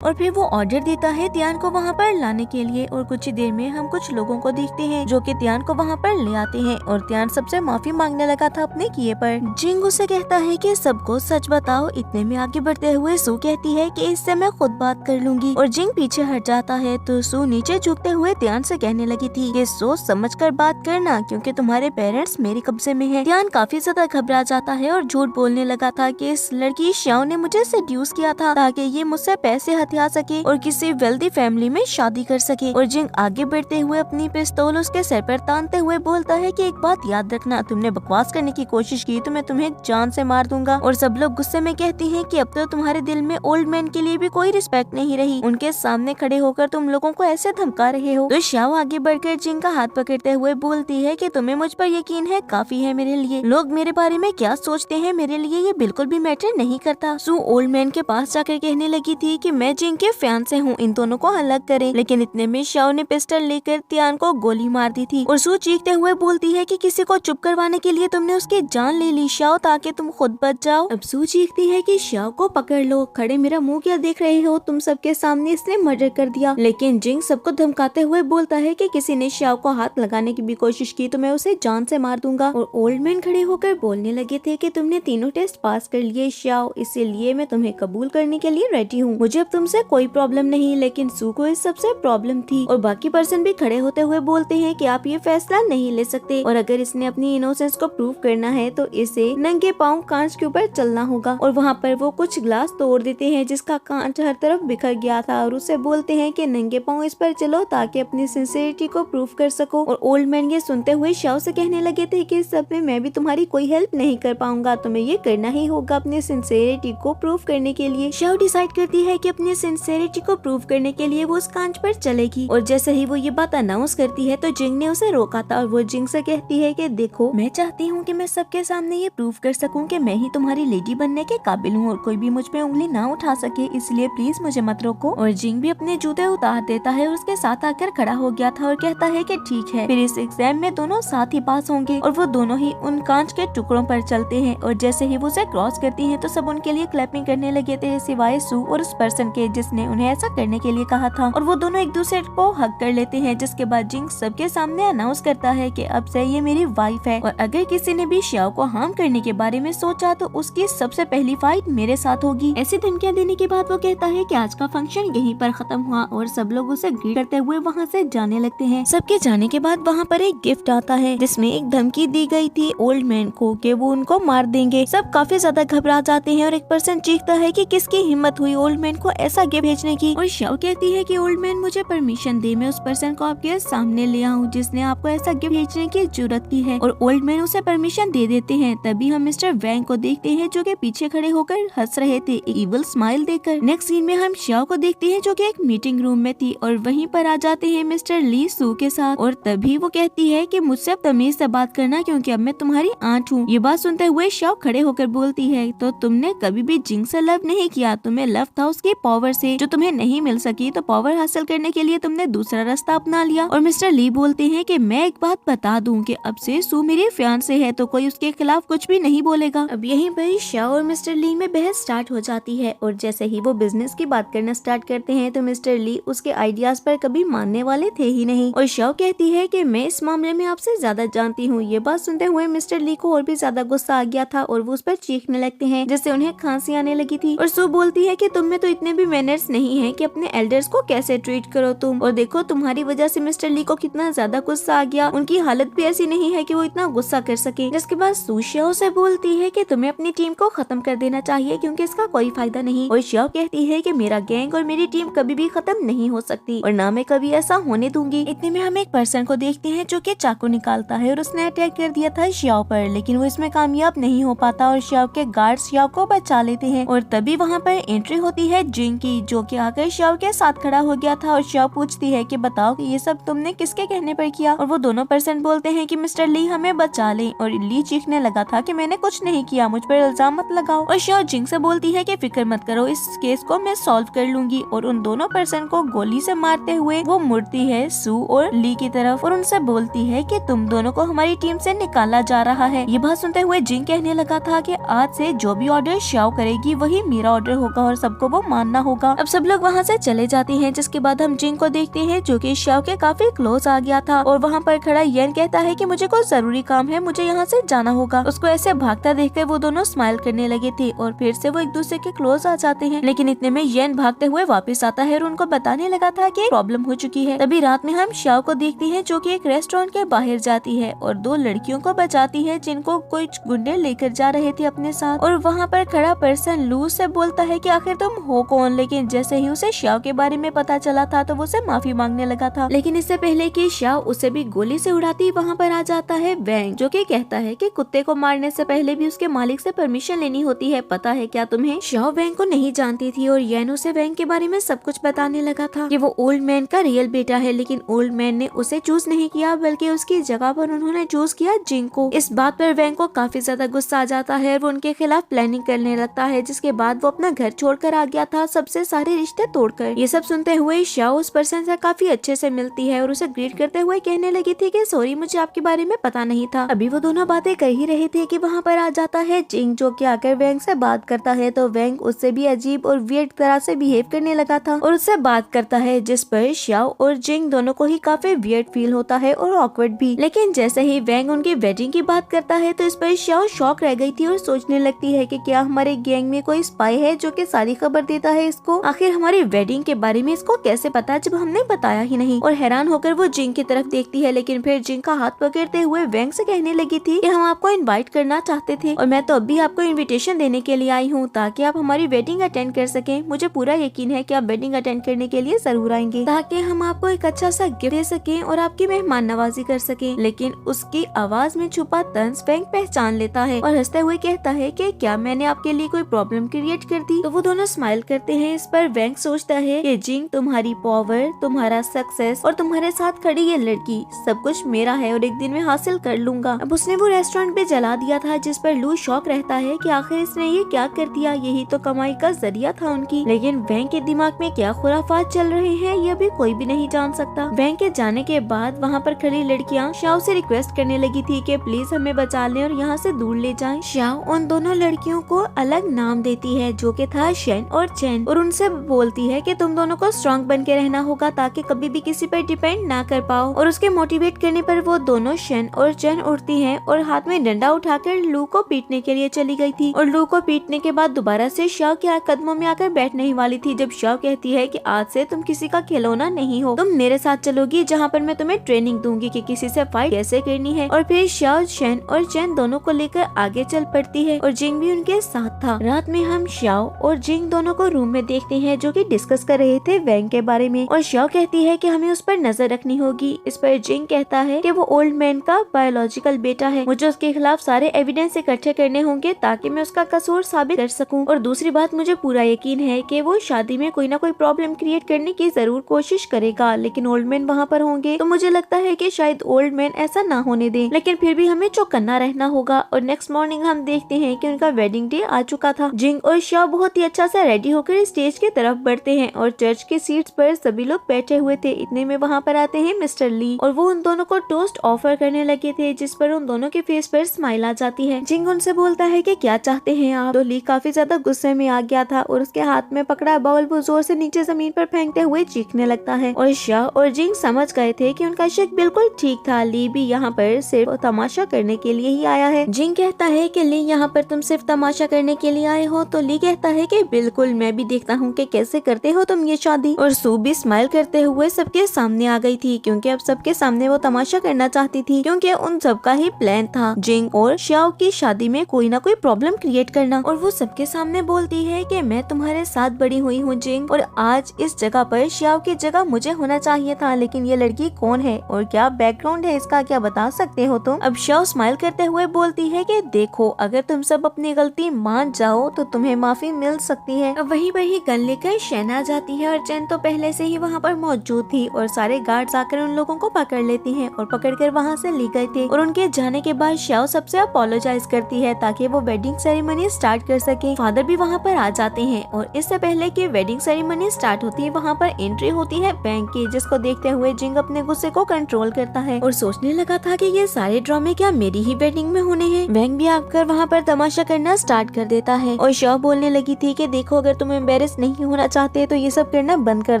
और फिर वो ऑर्डर देता है त्यान को वहाँ पर लाने के लिए। और कुछ ही देर में हम कुछ लोगों को देखते हैं जो कि त्यान को वहाँ पर ले आते हैं, और त्यान सबसे माफी मांगने लगा था अपने किए पर। जिंग उसे कहता है कि सबको सच बताओ। इतने में आगे बढ़ते हुए सू कहती है कि इससे मैं खुद बात कर लूंगी, और जिंग पीछे हट जाता है तो सू नीचे झुकते हुए त्यान से कहने लगी थी कि सोच समझ कर बात करना, क्योंकि तुम्हारे पेरेंट्स मेरे कब्जे में है। त्यान काफी ज्यादा घबरा जाता है और झूठ बोलने लगा था कि इस लड़की शाओ ने मुझे सेड्यूस किया था ताकि ये मुझसे पैसे हथिया सके और किसी वेल्दी फैमिली में शादी कर सके। और जिंग आगे बढ़ते हुए अपनी पिस्तौल उसके सर पर तानते हुए बोलता है कि एक बात याद रखना, तुमने बकवास करने की कोशिश की तो मैं तुम्हें जान से मार दूंगा। और सब लोग गुस्से में कहते हैं कि अब तो तुम्हारे दिल में ओल्ड मैन के लिए भी कोई रिस्पेक्ट नहीं रही, उनके सामने खड़े होकर तुम लोगों को ऐसे धमका रहे हो। तो शाओ आगे बढ़कर जिंग का हाथ पकड़ते हुए बोलती है कि तुम्हें मुझ पर यकीन है काफी है मेरे लिए, लोग मेरे बारे में क्या सोचते हैं मेरे लिए ये बिल्कुल भी मैटर नहीं करता। सू ओल्ड मैन के पास जाकर कहने लगी थी कि मैं जिंग के फैन से हूँ, इन दोनों को अलग करें, लेकिन इतने में शाओ ने पिस्टल लेकर त्यान को गोली मार दी थी। और सू चीखते हुए बोलती है कि किसी को चुप करवाने के लिए तुमने उसकी जान ले ली शाओ, ताकि तुम खुद बच जाओ। अब सू चीखती है कि शाओ को पकड़ लो, खड़े मेरा मुंह क्या देख रहे हो, तुम सबके सामने इसने मर्डर कर दिया। लेकिन जिंग सबको धमकाते हुए बोलता है कि किसी ने शाओ को हाथ लगाने की भी कोशिश की तो मैं उसे जान से मार दूंगा। और ओल्ड मैन खड़े होकर बोलने लगे थे कि तुमने तीनों टेस्ट पास कर लिए शाओ, इसीलिए मैं तुम्हें कबूल करने के लिए रेडी हूँ, मुझे अब तुमसे कोई प्रॉब्लम नहीं। लेकिन सू को इस सबसे प्रॉब्लम थी, और बाकी पर्सन भी खड़े होते हुए बोलते हैं कि आप ये फैसला नहीं ले सकते, और अगर इसने अपनी इनोसेंस को प्रूव करना है तो इसे नंगे पांव कांच के ऊपर चलना होगा। और वहाँ पर वो कुछ ग्लास तोड़ देते हैं जिसका कांच हर तरफ बिखर गया था, और उसे बोलते हैं कि नंगे पांव इस पर चलो ताकि अपनी सिंसियरिटी को प्रूव कर सको। और ओल्ड मैन ये सुनते हुए शाओ से कहने लगे थे कि इस सब में मैं भी तुम्हारी कोई हेल्प नहीं कर पाऊंगा, तुम्हें ये करना ही होगा अपनी सिंसियरिटी को प्रूव करने के लिए। शाओ डिसाइड करती है कि अपनी सिंसियरिटी को प्रूव करने के लिए वो उस कांच पर चलेगी, और जैसे ही वो ये बात अनाउंस करती है तो जिंग ने उसे रोका था, और वो जिंग से कहती है कि देखो मैं चाहती हूँ कि मैं सबके सामने ये प्रूव कर सकूँ कि मैं ही तुम्हारी लेडी बनने के काबिल हूँ और कोई भी मुझ पे उंगली ना उठा सके, इसलिए प्लीज मुझे मत रोको। और जिंग भी अपने जूते उतार देता है और उसके साथ आकर खड़ा हो गया था और कहता है कि ठीक है, फिर इस एग्जाम में दोनों साथ ही पास होंगे। और वो दोनों ही उन कांच के टुकड़ों पर चलते हैं, और जैसे ही वो उसे क्रॉस करती है तो सब उनके लिए क्लैपिंग करने लगे थे, सिवाय सू और उस पर्सन के जिसने उन्हें ऐसा करने के लिए कहा था। और वो दोनों एक दूसरे को हक कर लेते हैं, जिसके बाद जिंग सबके सामने अनाउंस करता है कि अब से ये मेरी वाइफ है, और अगर किसी ने भी शाओ को हार्म करने के बारे में सोचा तो उसकी सबसे पहली फाइट मेरे साथ होगी। ऐसी धमकियां देने के बाद वो कहता है कि आज का फंक्शन यहीं पर खत्म हुआ, और सब लोग उसे ग्रीट करते हुए वहाँ से जाने लगते हैं। सबके जाने के बाद वहाँ पर एक गिफ्ट आता है जिसमें एक धमकी दी गई थी ओल्ड मैन को कि वो उनको मार देंगे। सब काफी ज्यादा घबरा जाते हैं, और एक पर्सन चीखता है कि किसकी हिम्मत हुई ओल्ड मैन को ऐसा गिफ्ट भेजने की। और शाओ कहती है कि ओल्ड मैन मुझे परमिशन दे, मैं उस पर्सन को आपके सामने ले आऊं जिसने आपको ऐसा गिफ्ट भेजने की जरूरत की है। और ओल्ड मैन उसे परमिशन दे देते हैं। तभी हम मिस्टर वैंग को देखते हैं जो कि पीछे खड़े होकर हंस रहे थे इविल स्माइल देकर। नेक्स्ट सीन में हम शाओ को देखते हैं जो कि एक मीटिंग रूम में थी, और वहीं पर आ जाते हैं मिस्टर ली सू के साथ। और तभी वो कहती है कि मुझसे अब तमीज से बात करना, क्योंकि अब मैं तुम्हारी आंट हूँ। ये बात सुनते हुए शाओ खड़े होकर बोलती है तो तुमने कभी भी जिंग से लव नहीं किया, तुम्हें लव था उसकी पावर से जो तुम्हें नहीं मिल सकी, तो पावर हासिल करने के लिए तुमने दूसरा रास्ता अपना लिया। और मिस्टर ली बोलते हैं कि मैं एक बात बता दूं कि अब से सू मेरी फियांसे है, तो कोई उसके खिलाफ कुछ भी नहीं बोलेगा। अब यहीं पर शाओ और मिस्टर ली में बहस स्टार्ट हो जाती है, और जैसे ही वो बिजनेस की बात करना स्टार्ट करते हैं तो मिस्टर ली उसके आइडियाज पर कभी मानने वाले थे ही नहीं। और शाओ कहती है कि मैं इस मामले में आपसे ज्यादा जानती हूँ। ये बात सुनते हुए मिस्टर ली को और भी ज्यादा गुस्सा आ गया था, और वो उस पर चीखने लगते हैं जिससे उन्हें खांसी आने लगी थी। और सू बोलती है कि तुम में तो इतने भी मैनर्स नहीं है कि अपने एल्डर्स को कैसे ट्रीट करो तुम, और देखो तुम्हारी वजह से मिस्टर ली को कितना ज्यादा गुस्सा आ गया, उनकी हालत भी ऐसी नहीं है कि वो इतना गुस्सा कर सके। जिसके बाद सू श्याओ से बोलती है कि तुम्हें अपनी टीम को खत्म कर देना चाहिए क्योंकि इसका कोई फायदा नहीं, और श्याओ कहती है कि मेरा गैंग और मेरी टीम कभी भी खत्म नहीं हो सकती और ना मैं कभी ऐसा होने दूंगी। इतने में हम एक पर्सन को देखते हैं जो कि चाकू निकालता है और उसने अटैक कर दिया था श्याओ पर, लेकिन वो इसमें कामयाब नहीं हो पाता और श्याओ के गार्ड्स श्याओ को बचा लेते हैं। और तभी वहाँ पर एंट्री होती है जिंग की, जो कि आकर श्याओ के साथ खड़ा हो गया था और श्याओ पूछती है कि बताओ कि ये सब तुमने किसके कहने पर किया, और वो दोनों पर्सन बोलते हैं कि मिस्टर ली हमें बचा ले, और ली चीखने लगा था कि मैंने कुछ नहीं किया, मुझ पर इल्जाम मत लगाओ। और श्याओ जिंग से बोलती है कि फिक्र मत करो, इस केस को मैं सॉल्व कर लूंगी, और उन दोनों पर्सन को गोली से मारते हुए वो मुड़ती है सू और ली की तरफ और उनसे बोलती है कि तुम दोनों को हमारी टीम से निकाला जा रहा है। ये बात सुनते हुए जिंग कहने लगा था कि आज से जो भी ऑर्डर श्याओ करेगी वही मेरा ऑर्डर होगा और सबको वो मानना होगा। अब सब लोग वहाँ से चले जाते हैं, जिसके बाद हम जिंग को देखते हैं जो कि श्याओ के काफी क्लोज आ गया था, और वहाँ पर खड़ा येन कहता है कि मुझे कोई जरूरी काम है, मुझे यहाँ से जाना होगा। उसको ऐसे भागता देखकर वो दोनों स्माइल करने लगे थे और फिर से वो एक दूसरे के क्लोज आ जाते हैं। लेकिन इतने में येन भागते हुए वापस आता है और उनको बताने लगा था कि प्रॉब्लम हो चुकी है। तभी रात में हम श्याओ को देखते हैं जो कि एक रेस्टोरेंट के बाहर जाती है और दो लड़कियों को बचाती है जिनको कुछ गुंडे लेकर जा रहे थे अपने साथ। और वहाँ पर खड़ा पर्सन लू से बोलता है कि आखिर तुम हो कौन, लेकिन जैसे ही उसे श्याओ के बारे में पता चला था तो वो उसे माफी मांगने लगा था। लेकिन इससे पहले कि श्याओ उसे भी गोली से उड़ाती वहाँ पर आ जाता है वैंग, जो कि कहता है कि कुत्ते को मारने से पहले भी उसके मालिक से परमिशन लेनी होती है, पता है क्या तुम्हें। श्याओ वैंग को नहीं जानती थी और येन उसे वैंग के बारे में सब कुछ बताने लगा था कि वो ओल्ड मैन का रियल बेटा है, लेकिन ओल्ड मैन ने उसे चूज नहीं किया बल्कि उसकी जगह पर उन्होंने चूज किया जिंग को। इस बात पर वैंग को काफी ज्यादा गुस्सा आ जाता है और वो उनके खिलाफ प्लानिंग करने लगता है, जिसके बाद वो अपना घर छोड़कर आ गया था सबसे सारे रिश्ते तोड़कर। ये सब सुनते हुए श्याओ उस पर्सन से काफी अच्छे से मिलती है और उसे ग्रीट करते हुए कहने लगी थी कि सॉरी मुझे आपके बारे में पता नहीं था। अभी वो दोनों बातें कर ही रहे थे कि वहाँ पर आ जाता है जिंग, जो कि आकर वैंग से बात करता है तो वैंग उससे भी अजीब और वियर्ड तरह से बिहेव करने लगा था और उससे बात करता है, जिस पर श्याओ और जिंग दोनों को ही काफी वियर्ड फील होता है और ऑकवर्ड भी। लेकिन जैसे ही वैंग उनकी वेडिंग की बात करता है तो इस पर श्याओ शॉक रह गई थी और सोचने लगती है कि क्या हमारे गैंग में कोई स्पाई है जो कि सारी खबर देता है इसको, आखिर हमारी वेडिंग के बारे में इसको कैसे पता जब हमने बताया ही नहीं। और हैरान होकर वो जिंग की तरफ देखती है, लेकिन फिर जिंग का हाथ पकड़ते हुए वैंग से कहने लगी थी कि हम आपको इनवाइट करना चाहते थे और मैं तो अभी आपको इनविटेशन देने के लिए आई हूँ ताकि आप हमारी वेडिंग अटेंड कर सकें। मुझे पूरा यकीन है कि आप वेडिंग अटेंड करने के लिए जरूर आएंगे ताकि हम आपको एक अच्छा सा गिफ्ट दे सकें और आपकी मेहमान नवाजी कर सकें। लेकिन उसकी आवाज में छुपा तंज वैंग पहचान लेता है और हंसते हुए कहता है कि क्या मैंने आपके लिए कोई प्रॉब्लम क्रिएट कर दी। तो वो दोनों स्माइल करते हैं। इस पर वैंग सोचता है कि जिंग तुम्हारी पावर, तुम्हारा सक्सेस और तुम्हारे साथ खड़ी ये लड़की सब कुछ मेरा है और एक दिन में हासिल कर लूंगा। अब उसने वो रेस्टोरेंट भी जला दिया था, जिस पर लू शॉक रहता है कि आखिर इसने ये क्या कर दिया, यही तो कमाई का जरिया था उनकी। लेकिन वैंग के दिमाग में क्या खुराफात चल रहे हैं ये भी कोई भी नहीं जान सकता। वैंग के जाने के बाद वहाँ पर खड़ी लड़कियाँ श्याओ से रिक्वेस्ट करने लगी थी कि प्लीज हमें बचा लें और यहाँ से दूर ले जाएं। श्याओ उन दोनों लड़कियों को अलग नाम देती है जो कि था शेन और चेन, और उनसे बोलती है कि तुम दोनों को स्ट्रॉन्ग बन के रहना होगा ताकि कभी भी किसी पर डिपेंड ना कर पाओ। और उसके मोटिवेट करने पर वो दोनों शेन और चेन उठती हैं और हाथ में डंडा उठाकर लू को पीटने के लिए चली गई थी। और लू को पीटने के बाद दोबारा से श्याओ के कदमों में आकर बैठने ही वाली थी जब श्याओ कहती है कि आज से तुम किसी का खिलौना नहीं हो, तुम मेरे साथ चलोगी जहाँ पर मैं तुम्हें ट्रेनिंग दूंगी कि किसी से फाइट कैसे करनी है। और फिर श्याओ शेन और चेन दोनों को लेकर आगे चल पड़ती है और जिंग भी उनके साथ था। रात में हम श्याओ और जिंग दोनों को रूम में देखते हैं जो कि डिस्कस कर रहे थे वैंग के बारे में। और श्याओ कहती है कि हमें उस पर नजर रखनी होगी। इस पर जिंग कहता है कि वो ओल्ड मैन का बायोलॉजिकल बेटा है, मुझे उसके खिलाफ सारे एविडेंस इकट्ठे करने होंगे ताकि मैं उसका कसूर साबित कर सकूं। और दूसरी बात, मुझे पूरा यकीन है कि वो शादी में कोई ना कोई प्रॉब्लम क्रिएट करने की जरूर कोशिश करेगा, लेकिन ओल्ड मैन वहाँ पर होंगे तो मुझे लगता है कि शायद ओल्ड मैन ऐसा ना होने दे, लेकिन फिर भी हमें चौकन्ना रहना होगा। और नेक्स्ट मॉर्निंग हम देखते हैं कि उनका वेडिंग डे आ चुका था। जिंग और श्याओ बहुत ही अच्छा सा रेडी होकर स्टेज की तरफ बढ़ते हैं और चर्च के सीट्स पर सभी लोग बैठे हुए थे। इतने में वहाँ पर आते हैं मिस्टर ली और वो उन दोनों को टोस्ट ऑफर करने लगे थे, जिस पर उन दोनों के फेस पर स्माइल आ जाती है। जिंग उनसे बोलता है कि क्या चाहते हैं आप। तो ली काफी ज्यादा गुस्से में आ गया था और उसके हाथ में पकड़ा बाउल वो जोर से नीचे जमीन पर फेंकते हुए चीखने लगता है। और श्याओ और जिंग समझ गए थे कि उनका शक बिल्कुल ठीक था, ली भी यहाँ पर सिर्फ तमाशा करने के लिए ही आया है। जिंग कहता है कि ली यहाँ पर तुम सिर्फ तमाशा करने के लिए आए हो, तो ली कहता है कि बिल्कुल मैं भी देखना देखता हूँ कि कैसे करते हो तुम ये शादी। और सू भी स्माइल करते हुए सबके सामने आ गई थी, क्योंकि अब सबके सामने वो तमाशा करना चाहती थी, क्योंकि उन सबका ही प्लान था जिंग और श्याओ की शादी में कोई ना कोई प्रॉब्लम क्रिएट करना। और वो सबके सामने बोलती है कि मैं तुम्हारे साथ बड़ी हुई हूँ जिंग, और आज इस जगह पर श्याओ की जगह मुझे होना चाहिए था, लेकिन ये लड़की कौन है और क्या बैकग्राउंड है इसका, क्या बता सकते हो तुम? अब श्याओ स्माइल करते हुए बोलती है कि देखो, अगर तुम सब अपनी गलती मान जाओ तो तुम्हें माफी मिल सकती है। अब वही गन लेकर शहना जाती है, और चैन तो पहले से ही वहाँ पर मौजूद थी, और सारे गार्ड्स आकर उन लोगों को पकड़ लेती हैं और पकड़कर वहाँ से ले गए थे। और उनके जाने के बाद श्याओ सबसे अपोलोजाइज करती है ताकि वो वेडिंग सेरेमनी स्टार्ट कर सके। फादर भी वहाँ पर आ जाते हैं, और इससे पहले कि वेडिंग सेरेमनी स्टार्ट होती है वहाँ पर एंट्री होती है बैंक की, जिसको देखते हुए जिंग अपने गुस्से को कंट्रोल करता है और सोचने लगा था कि ये सारे ड्रामे क्या मेरी ही वेडिंग में होने हैं। बैंक भी आकर वहाँ पर तमाशा करना स्टार्ट कर देता है, और श्याओ बोलने लगी थी कि देखो, अगर तुम एम्बेरस नहीं होना चाहते तो ये सब करना बंद कर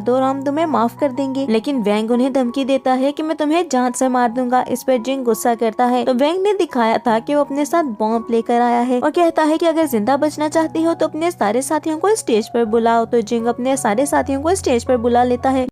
दो और हम तुम्हें माफ कर देंगे। लेकिन वैंग उन्हें धमकी देता है कि मैं तुम्हें जान से मार दूंगा। इस पर जिंग गुस्सा करता है। तो वैंग ने दिखाया था कि वो अपने साथ बॉम्ब लेकर आया है, और कहता है कि अगर जिंदा बचना चाहती हो तो अपने सारे साथियों को स्टेज पर बुलाओ। तो जिंग अपने सारे साथियों को स्टेज पर बुला लेता है।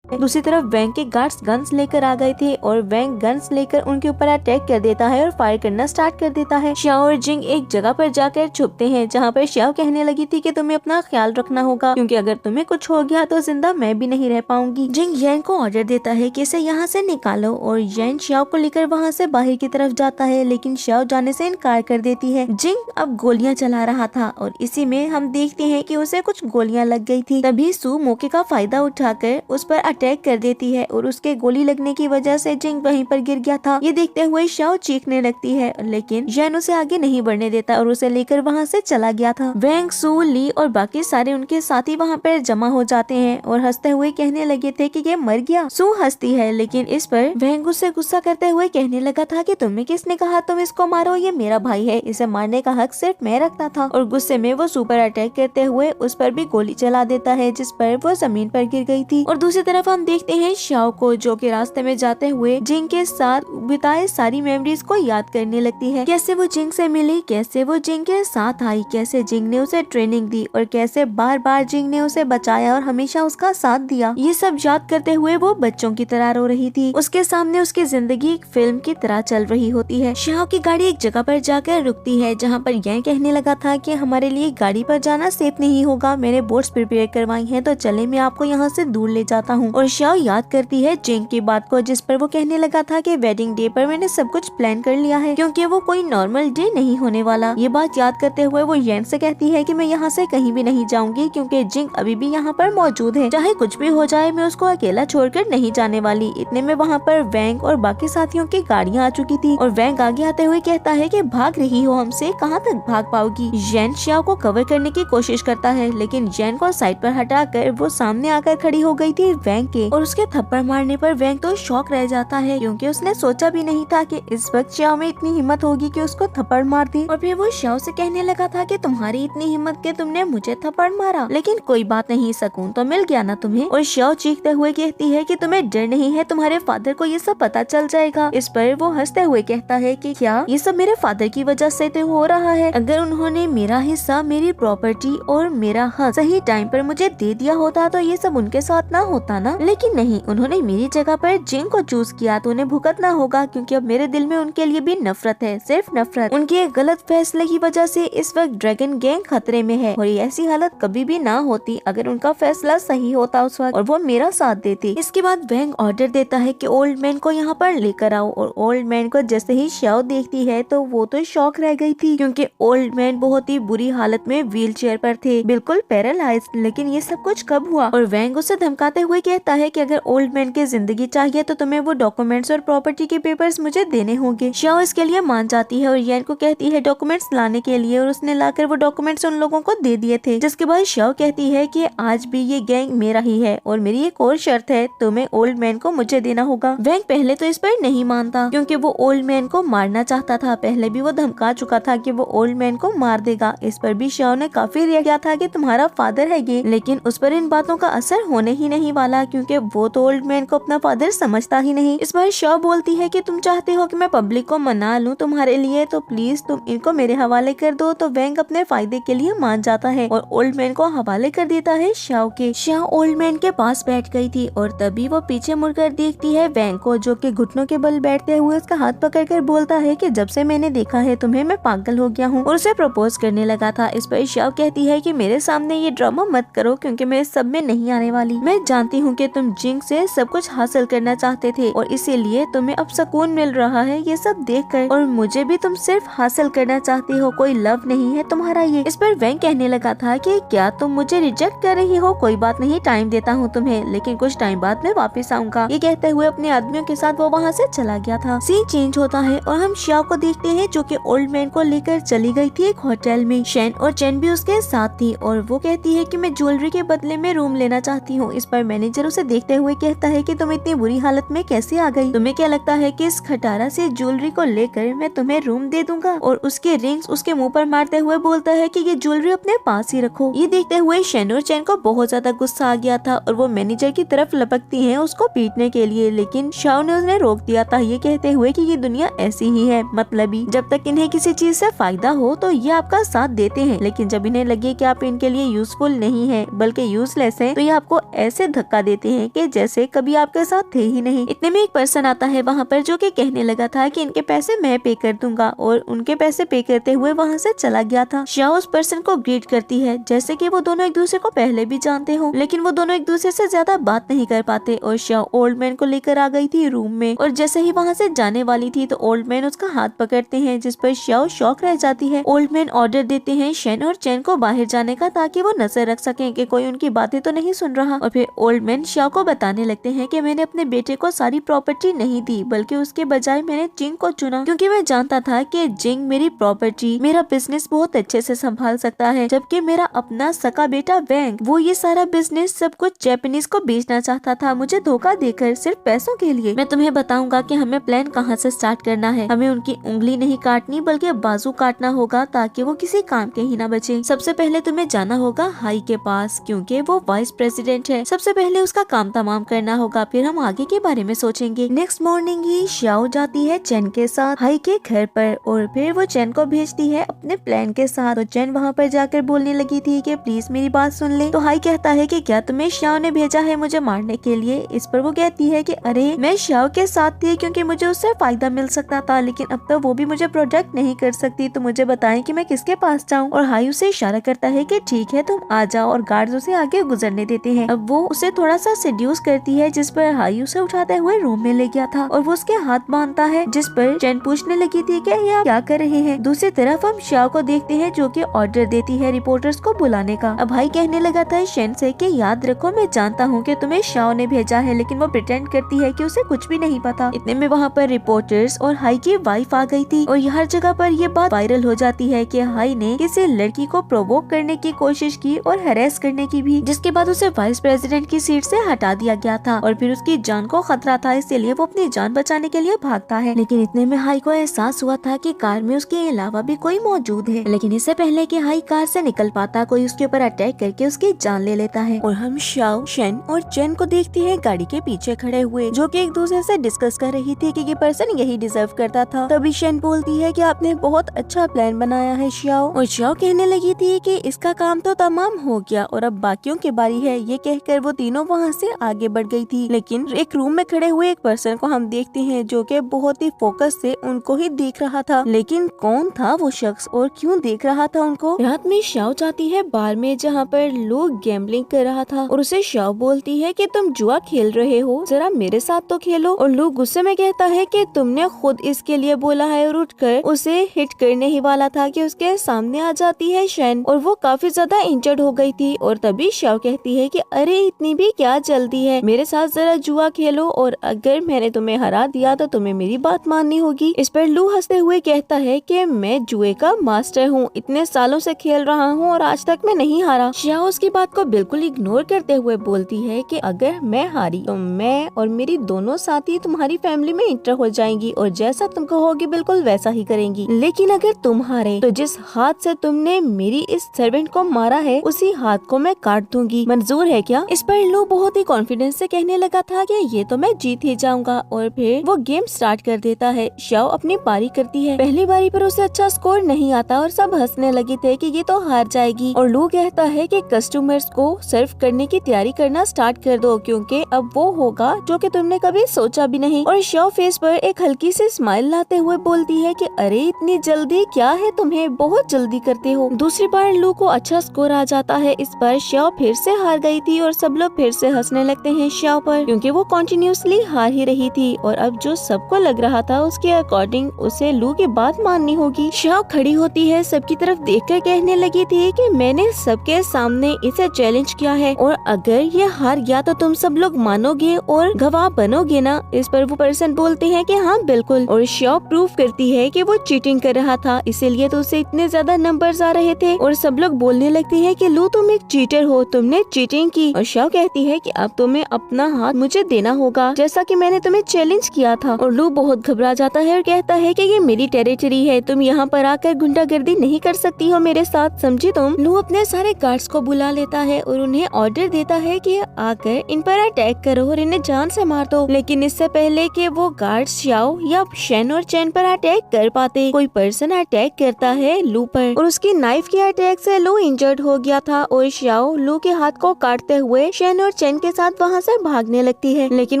दूसरी तरफ वैंग के गार्ड्स गन्स लेकर आ गए थे, और वैंग गन्स लेकर उनके ऊपर अटैक कर देता है और फायर करना स्टार्ट कर देता है। श्याओ और जिंग एक जगह पर जाकर छुपते हैं, जहाँ पर श्याओ कहने लगी थी कि तुम्हें अपना ख्याल रखना होगा, क्योंकि अगर तुम्हें कुछ हो गया तो जिंदा मैं भी नहीं रह पाऊंगी। जिंग यैन को ऑर्डर देता है कि इसे यहाँ से निकालो, और यैन श्याओ को लेकर वहाँ से बाहर की तरफ जाता है, लेकिन श्याओ जाने से इनकार कर देती है। जिंग अब गोलियां चला रहा था, और इसी में हम देखते हैं कि उसे कुछ गोलियां लग गई थी। तभी सू मौके का फायदा उठाकर उस पर अटैक कर देती है, और उसके गोली लगने की वजह से जिंग वहीं पर गिर गया था। ये देखते हुए श्याओ चीखने लगती है, लेकिन यैन उसे आगे नहीं बढ़ने देता और उसे लेकर वहाँ से चला गया था। वैंग, सू, ली और बाकी सारे उनके साथी वहाँ पर जमा हो जाते हैं और हंसते हुए कहने लगे थे कि ये मर गया। सू हंसती है, लेकिन इस पर वैंग उससे गुस्सा करते हुए कहने लगा था कि तुम्हें किसने कहा तुम इसको मारो, ये मेरा भाई है, इसे मारने का हक सिर्फ मैं रखता था। और गुस्से में वो सू पर अटैक करते हुए उस पर भी गोली चला देता है, जिस पर वो जमीन पर गिर गई थी। और दूसरी तरफ हम देखते हैं श्याओ को, जो कि रास्ते में जाते हुए जिंग के साथ बिताए सारी मेमोरीज को याद करने लगती है। कैसे वो जिंग से मिली, कैसे वो जिंग के साथ आई, कैसे जिंग ने उसे ट्रेनिंग दी, और कैसे बार बार जिंग ने उसे बचाया और हमेशा उसका साथ दिया। ये सब याद करते हुए वो बच्चों की तरह रो रही थी। उसके सामने उसकी जिंदगी एक फिल्म की तरह चल रही होती है। श्याओ की गाड़ी एक जगह पर जाकर रुकती है, जहाँ पर यह कहने लगा था कि हमारे लिए गाड़ी पर जाना सेफ नहीं होगा, मैंने बोट्स प्रिपेयर करवाई हैं, तो चले मैं आपको यहाँ से दूर ले जाता हूँ। और श्याओ याद करती है जिंग की बात को, जिस पर वो कहने लगा था कि वेडिंग डे पर मैंने सब कुछ प्लान कर लिया है, क्योंकि वो कोई नॉर्मल डे नहीं होने वाला। ये बात याद करते हुए वो यैन से कहती है कि मैं यहाँ से कहीं भी नहीं जाऊंगी, क्योंकि जिंग अभी भी यहाँ पर मौजूद है, चाहे कुछ भी हो जाए मैं उसको अकेला छोड़कर नहीं जाने वाली। इतने में वहाँ पर वैंग और बाकी साथियों की गाड़ियाँ आ चुकी थी, और वैंग आगे आते हुए कहता है कि भाग रही हो हमसे, कहाँ तक भाग पाओगी। यैन श्याओ को कवर करने की कोशिश करता है, लेकिन यैन को साइड पर हटाकर वो सामने आकर खड़ी हो गई थी वैंग के, और उसके थप्पड़ मारने पर वैंग तो शॉक रह जाता है, क्योंकि उसने सोचा भी नहीं था कि इस वक्त श्याओ में इतनी हिम्मत होगी कि उसको थप्पड़ मार दे। और फिर वो श्याओ से कहने लगा था कि तुम्हारी इतनी हिम्मत के तुमने मुझे थप्पड़ मारा, लेकिन कोई बात नहीं, सुकून तो मिल गया ना तुम्हें। और श्याओ चीखते हुए कहती है कि तुम्हें डर नहीं है, तुम्हारे फादर को ये सब पता चल जाएगा। इस पर वो हंसते हुए कहता है कि क्या ये सब मेरे फादर की वजह से तो हो रहा है? अगर उन्होंने मेरा हिस्सा, मेरी प्रॉपर्टी और मेरा हक सही टाइम पर मुझे दे दिया होता तो ये सब उनके साथ ना होता ना, लेकिन नहीं, उन्होंने मेरी जगह पर जिंग को चूज किया तो उन्हें भुगतना होगा, क्योंकि अब मेरे दिल में उनके लिए भी नफरत है, सिर्फ नफरत। उनके एक गलत फैसले की वजह से इस वक्त ड्रैगन गैंग खतरे में है, और ऐसी हालत कभी भी ना होती अगर उनका फैसला सही होता उस वक्त और वो मेरा साथ देते। इसके बाद वैंग ऑर्डर देता है कि ओल्ड मैन को यहाँ पर लेकर आओ, और ओल्ड मैन को जैसे ही श्याओ देखती है तो वो तो शॉक रह गई थी, क्योंकि ओल्ड मैन बहुत ही बुरी हालत में व्हील चेयर पर थे, बिल्कुल पैरालाइज। लेकिन ये सब कुछ कब हुआ? और वैंग उसे धमकाते हुए कहता है कि अगर ओल्ड मैन की जिंदगी चाहिए तो तुम्हें वो डॉक्यूमेंट्स और प्रॉपर्टी के पेपर्स मुझे देने होंगे। श्याओ इसके लिए मान जाती है और यैन को कहती है डॉक्यूमेंट्स लाने के लिए, और उसने लाकर वो डॉक्यूमेंट्स उन लोगों को दे दिए थे। जिसके बाद श्याओ कहती है कि आज भी ये गैंग मेरा ही है, और मेरी एक और शर्त है, तुम्हें ओल्ड मैन को मुझे देना होगा। वैंग पहले तो इस पर नहीं मानता, क्योंकि वो ओल्ड मैन को मारना चाहता था। पहले भी वो धमका चुका था कि वो ओल्ड मैन को मार देगा। इस पर भी श्याओ ने काफी रिएक्ट किया था कि तुम्हारा फादर है ये, लेकिन उस पर इन बातों का असर होने ही नहीं वाला, क्योंकि वो तो ओल्ड मैन को अपना फादर समझता ही नहीं। इस बार शाओ बोलती है कि तुम चाहते हो कि मैं पब्लिक को मना लूं तुम्हारे लिए, तो प्लीज तुम इनको मेरे हवाले कर दो। तो वैंग अपने फायदे के लिए मान जाता है और ओल्ड मैन को हवाले कर देता है शाओ के। शाओ ओल्ड मैन के पास बैठ गई थी और तभी वो पीछे मुड़कर देखती है वैंग को, जो कि घुटनों के बल बैठते हुए उसका हाथ पकड़कर बोलता है कि जब से मैंने देखा है तुम्हें मैं पागल हो गया हूँ, और उसे प्रपोज करने लगा था। इस पर शाओ कहती है कि मेरे सामने ये ड्रामा मत करो क्योंकि मैं इस सब में नहीं आने वाली। मैं जानती हूँ कि तुम जिंग से सब कुछ हासिल करना चाहते थे और इसीलिए तुम्हें अब सुकून मिल रहा है ये सब देखकर, और मुझे भी तुम सिर्फ हासिल करना चाहती हो, कोई लव नहीं है तुम्हारा ये। इस पर वैंग कहने लगा था कि क्या तुम मुझे रिजेक्ट कर रही हो? कोई बात नहीं, टाइम देता हूँ तुम्हें, लेकिन कुछ टाइम बाद मैं वापस आऊंगा। ये कहते हुए अपने आदमियों के साथ वो वहाँ से चला गया था। सीन चेंज होता है और हम शाओ को देखते हैं जो कि ओल्ड मैन को लेकर चली गई थी एक होटल में। शेन और चेन भी उसके साथ थी और वो कहती है कि मैं ज्वेलरी के बदले में रूम लेना चाहती हूँ। इस पर मैनेजर उसे देखते हुए कहता है कि तुम इतनी बुरी हालत में कैसे आ गई? तुम्हें क्या लगता है कि इस खटारा से ज्वेलरी को लेकर मैं तुम्हें रूम दे दूंगा? और उसके रिंग्स उसके मुंह पर मारते हुए बोलता है कि ये ज्वेलरी अपने पास ही रखो। ये देखते हुए शेन और चेन को बहुत ज्यादा गुस्सा आ गया था और वो मैनेजर की तरफ लपकती हैं उसको पीटने के लिए, लेकिन शाओ ने उन्हें रोक दिया था, ये कहते हुए कि ये दुनिया ऐसी ही है, मतलबी। जब तक इन्हें किसी चीज से फायदा हो तो ये आपका साथ देते हैं, लेकिन जब इन्हें लगे कि आप इनके लिए यूजफुल नहीं है बल्कि यूजलेस हैं, तो ये आपको ऐसे धक्का देते हैं कि जैसे कभी आपके साथ थे ही नहीं। इतने में एक पर्सन आता है वहाँ पर जो कि कहने लगा था कि इनके पैसे मैं पे कर दूंगा, और उनके पैसे पे करते हुए वहाँ से चला गया था। शाओ उस पर्सन को ग्रीट करती है जैसे कि वो दोनों एक दूसरे को पहले भी जानते हो, लेकिन वो दोनों एक दूसरे से ज्यादा बात नहीं कर पाते। और शाओ ओल्ड मैन को लेकर आ गई थी रूम में, और जैसे ही वहाँ से जाने वाली थी तो ओल्ड मैन उसका हाथ पकड़ते हैं, जिस पर शाओ शॉक रह जाती है। ओल्ड मैन ऑर्डर देते हैं शेन और चेन को बाहर जाने का, ताकि वो नजर रख सकें कि कोई उनकी बातें तो नहीं सुन रहा। और फिर ओल्ड मैन शाओ को बताने लगते हैं कि मैंने अपने बेटे को सारी प्रॉपर्टी नहीं दी, बल्कि उसके बजाय मैंने जिंग को चुना, क्योंकि मैं जानता था कि जिंग मेरी प्रॉपर्टी, मेरा बिजनेस बहुत अच्छे से संभाल सकता है, जबकि मेरा अपना सका बेटा वैंग, वो ये सारा बिजनेस सब कुछ जापानीज को बेचना चाहता था, मुझे धोखा देकर सिर्फ पैसों के लिए। मैं तुम्हें बताऊंगा कि हमें प्लान कहाँ से स्टार्ट करना है। हमें उनकी उंगली नहीं काटनी बल्कि बाजू काटना होगा, ताकि वो किसी काम के ही ना बचे। सबसे पहले तुम्हें जाना होगा हाई के पास, क्योंकि वो वाइस प्रेसिडेंट है। सबसे पहले उसका काम तमाम करना होगा, फिर हम आगे के बारे में सोचेंगे। नेक्स्ट मॉर्निंग ही शाओ जाती है चेन के साथ हाई के घर पर, और फिर वो चेन को भेजती है अपने प्लान के साथ। तो चेन वहाँ पर जाकर बोलने लगी थी कि प्लीज मेरी बात सुन ले। तो हाई कहता है कि क्या तुम्हें शाओ ने भेजा है मुझे मारने के लिए? इस पर वो कहती है कि अरे मैं शाओ के साथ थी क्योंकि मुझे उससे फायदा मिल सकता था, लेकिन अब तो वो भी मुझे प्रोटेक्ट नहीं कर सकती, तो मुझे बताएं कि मैं किसके पास जाऊं। और हाई उसे इशारा करता है कि ठीक है तुम आ जाओ, और गार्ड्स उसे आगे गुजरने देते हैं। अब वो उसे थोड़ा सा सेड्यूस करती है, जिस पर हाई उसे उठाते हुए रूम में ले गया था और वो उसके हाथ बांधता है, जिस पर चेन पूछने लगी थी कि ये आप क्या कर रहे हैं। दूसरी तरफ हम शाओ को देखते हैं जो कि ऑर्डर देती है रिपोर्टर्स को बुलाने का। अब भाई कहने लगा था शेन से कि याद रखो मैं जानता हूँ कि तुम्हें शाओ ने भेजा है, लेकिन वो प्रिटेंड करती है कि उसे कुछ भी नहीं पता। इतने में वहाँ पर रिपोर्टर्स और हाई की वाइफ आ गई थी, और हर जगह पर ये बात वायरल हो जाती है कि हाई ने किसी लड़की को प्रोवोक करने की कोशिश की और हैरेस करने की भी, जिसके बाद उसे वाइस प्रेसिडेंट की सीट से हटा दिया गया था। और फिर उसकी जान को खतरा था, इसलिए वो अपनी जान बचाने के लिए भागता है। लेकिन इतने में हाई को एहसास हुआ था कि कार में उसके अलावा भी कोई मौजूद है, लेकिन इससे पहले कि हाई कार से निकल पाता, कोई उसके ऊपर अटैक करके उसकी जान ले लेता है। और हम शाओ, शेन और चेन को देखते हैं गाड़ी के पीछे खड़े हुए, जो कि एक दूसरे से डिस्कस कर रही थी कि ये पर्सन यही डिजर्व करता था। तभी शेन बोलती है कि आपने बहुत अच्छा प्लान बनाया है शाओ, और शाओ कहने लगी थी कि इसका काम तो तमाम हो गया और अब बाकियों की बारी है। ये कहकर वो तीनों वहाँ से आगे बढ़ गई थी, लेकिन एक रूम में खड़े हुए एक पर्सन को हम देखते हैं जो कि बहुत ही फोकस से उनको ही देख रहा था। लेकिन कौन था वो शख्स और क्यों देख रहा था उनको? रात में शाओ जाती है बार में, जहाँ पर लोग गैम्बलिंग कर रहा था, और उसे शाओ बोलती है कि तुम जुआ खेल रहे हो, जरा मेरे साथ तो खेलो। और लोग गुस्से में कहता है कि तुमने खुद इसके लिए बोला है, और उठकर उसे हिट करने ही वाला था कि उसके सामने आ जाती है शेन, और वो काफी ज्यादा इंजर्ड हो गई थी। और तभी शाओ कहती है कि अरे इतनी भी क्या जल्दी है, मेरे साथ जरा जुआ खेलो, और अगर मैंने तुम्हें हरा दिया तो तुम्हें मेरी बात माननी होगी। इस पर लू हंसते हुए कहता है कि मैं जुए का मास्टर हूँ, इतने सालों से खेल रहा हूँ और आज तक मैं नहीं हारा। शाओ उसकी बात को बिल्कुल इग्नोर करते हुए बोलती है कि अगर मैं हारी तो मैं और मेरी दोनों साथी तुम्हारी फैमिली में इंटर हो जाएंगी, और जैसा तुम कहोगी बिल्कुल वैसा ही करेंगी। लेकिन अगर तुम हारे तो जिस हाथ से तुमने मेरी इस सर्वेंट को मारा है उसी हाथ को मैं काट दूंगी, मंजूर है क्या? इस पर लू बहुत ही कॉन्फिडेंस से कहने लगा था कि ये तो मैं जीत ही जाऊंगा, और फिर वो गेम स्टार्ट कर देता है। शाओ अपनी पारी करती है। पहली बारी पर उसे अच्छा स्कोर नहीं आता और सब हंसने लगे थे कि ये तो हार जाएगी, और लू कहता है कि कस्टमर्स को सर्व करने की तैयारी करना स्टार्ट कर दो, क्योंकि अब वो होगा जो कि तुमने कभी सोचा भी नहीं। और शाओ फेस पर एक हल्की सी स्माइल लाते हुए बोलती है कि अरे इतनी जल्दी क्या है तुम्हें, बहुत जल्दी करते हो। दूसरी बार लू को अच्छा स्कोर आ जाता है। इस बार शाओ फिर से हार गई थी और सब लोग फिर से हंसने लगते हैं शाओ पर, क्योंकि वो कंटिन्यूअसली हार ही रही थी। और अब जो सबको लग रहा था उसके अकॉर्डिंग उसे लू की बात माननी होगी। शाओ खड़ी होती है, सबकी तरफ देखकर कहने लगी थी कि मैंने सबके सामने इसे चैलेंज किया है, और अगर ये हार गया तो तुम सब लोग मानोगे और गवाह बनोगे ना। इस पर वो पर्सन बोलते हैं कि हाँ बिल्कुल, और शाओ प्रूव करती है कि वो चीटिंग कर रहा था, इसीलिए तो उसे इतने ज्यादा नंबर्स आ रहे थे। और सब लोग बोलने लगते हैं कि लू तुम एक चीटर हो, तुमने चीटिंग की। और शाओ कहती है कि अब तुम्हें अपना हाथ मुझे देना होगा, जैसा कि मैंने तुम्हें चैलेंज किया था। और लू बहुत घबरा जाता है और कहता है कि ये मेरी टेरिटरी है, तुम यहाँ पर आकर गुंडागर्दी नहीं कर सकती हो मेरे साथ, समझी तुम। लू अपने सारे गार्ड्स को बुला लेता है और उन्हें ऑर्डर देता है कि आकर इन पर अटैक करो और इन्हें जान से मार दो। लेकिन इससे पहले कि वो गार्ड शाओ या शेन और चैन पर अटैक कर पाते, कोई पर्सन अटैक करता है लू पर, और उसकी नाइफ के अटैक से लू इंजर्ड हो गया था। और शाओ लू के हाथ को काटते हुए शेन और चैन के साथ वहाँ से भागने लगती है, लेकिन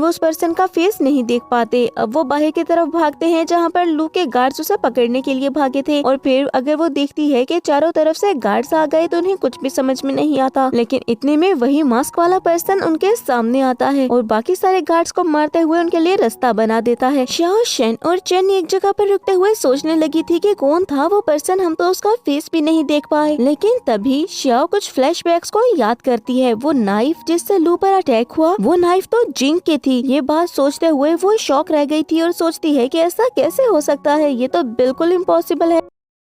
वो उस पर्सन का फेस नहीं देख पाते। अब वो बाहर की तरफ भागते हैं जहाँ पर लू के गार्ड्स उसे पकड़ने के लिए भागे थे। और फिर अगर वो देखती है कि चारों तरफ से गार्ड्स आ गए तो उन्हें कुछ भी समझ में नहीं आता। लेकिन इतने में वही मास्क वाला पर्सन उनके सामने आता है और बाकी सारे गार्ड्स को मारते हुए उनके लिए रास्ता बना देता है। शाओ, शेन और चेन एक जगह पर रुकते हुए सोचने लगी थी कि कौन था वो पर्सन, हम तो उसका फेस भी नहीं देख पाए। लेकिन तभी शाओ कुछ फ्लैशबैक्स को याद करती है। वो नाइफ जिससे लू पर अटैक हुआ, वो नाइफ तो जिंग की थी। ये बात सोचते हुए वो शॉक रह गई थी और सोचती है कि ऐसा कैसे हो सकता है, ये तो बिल्कुल इम्पॉसिबल है।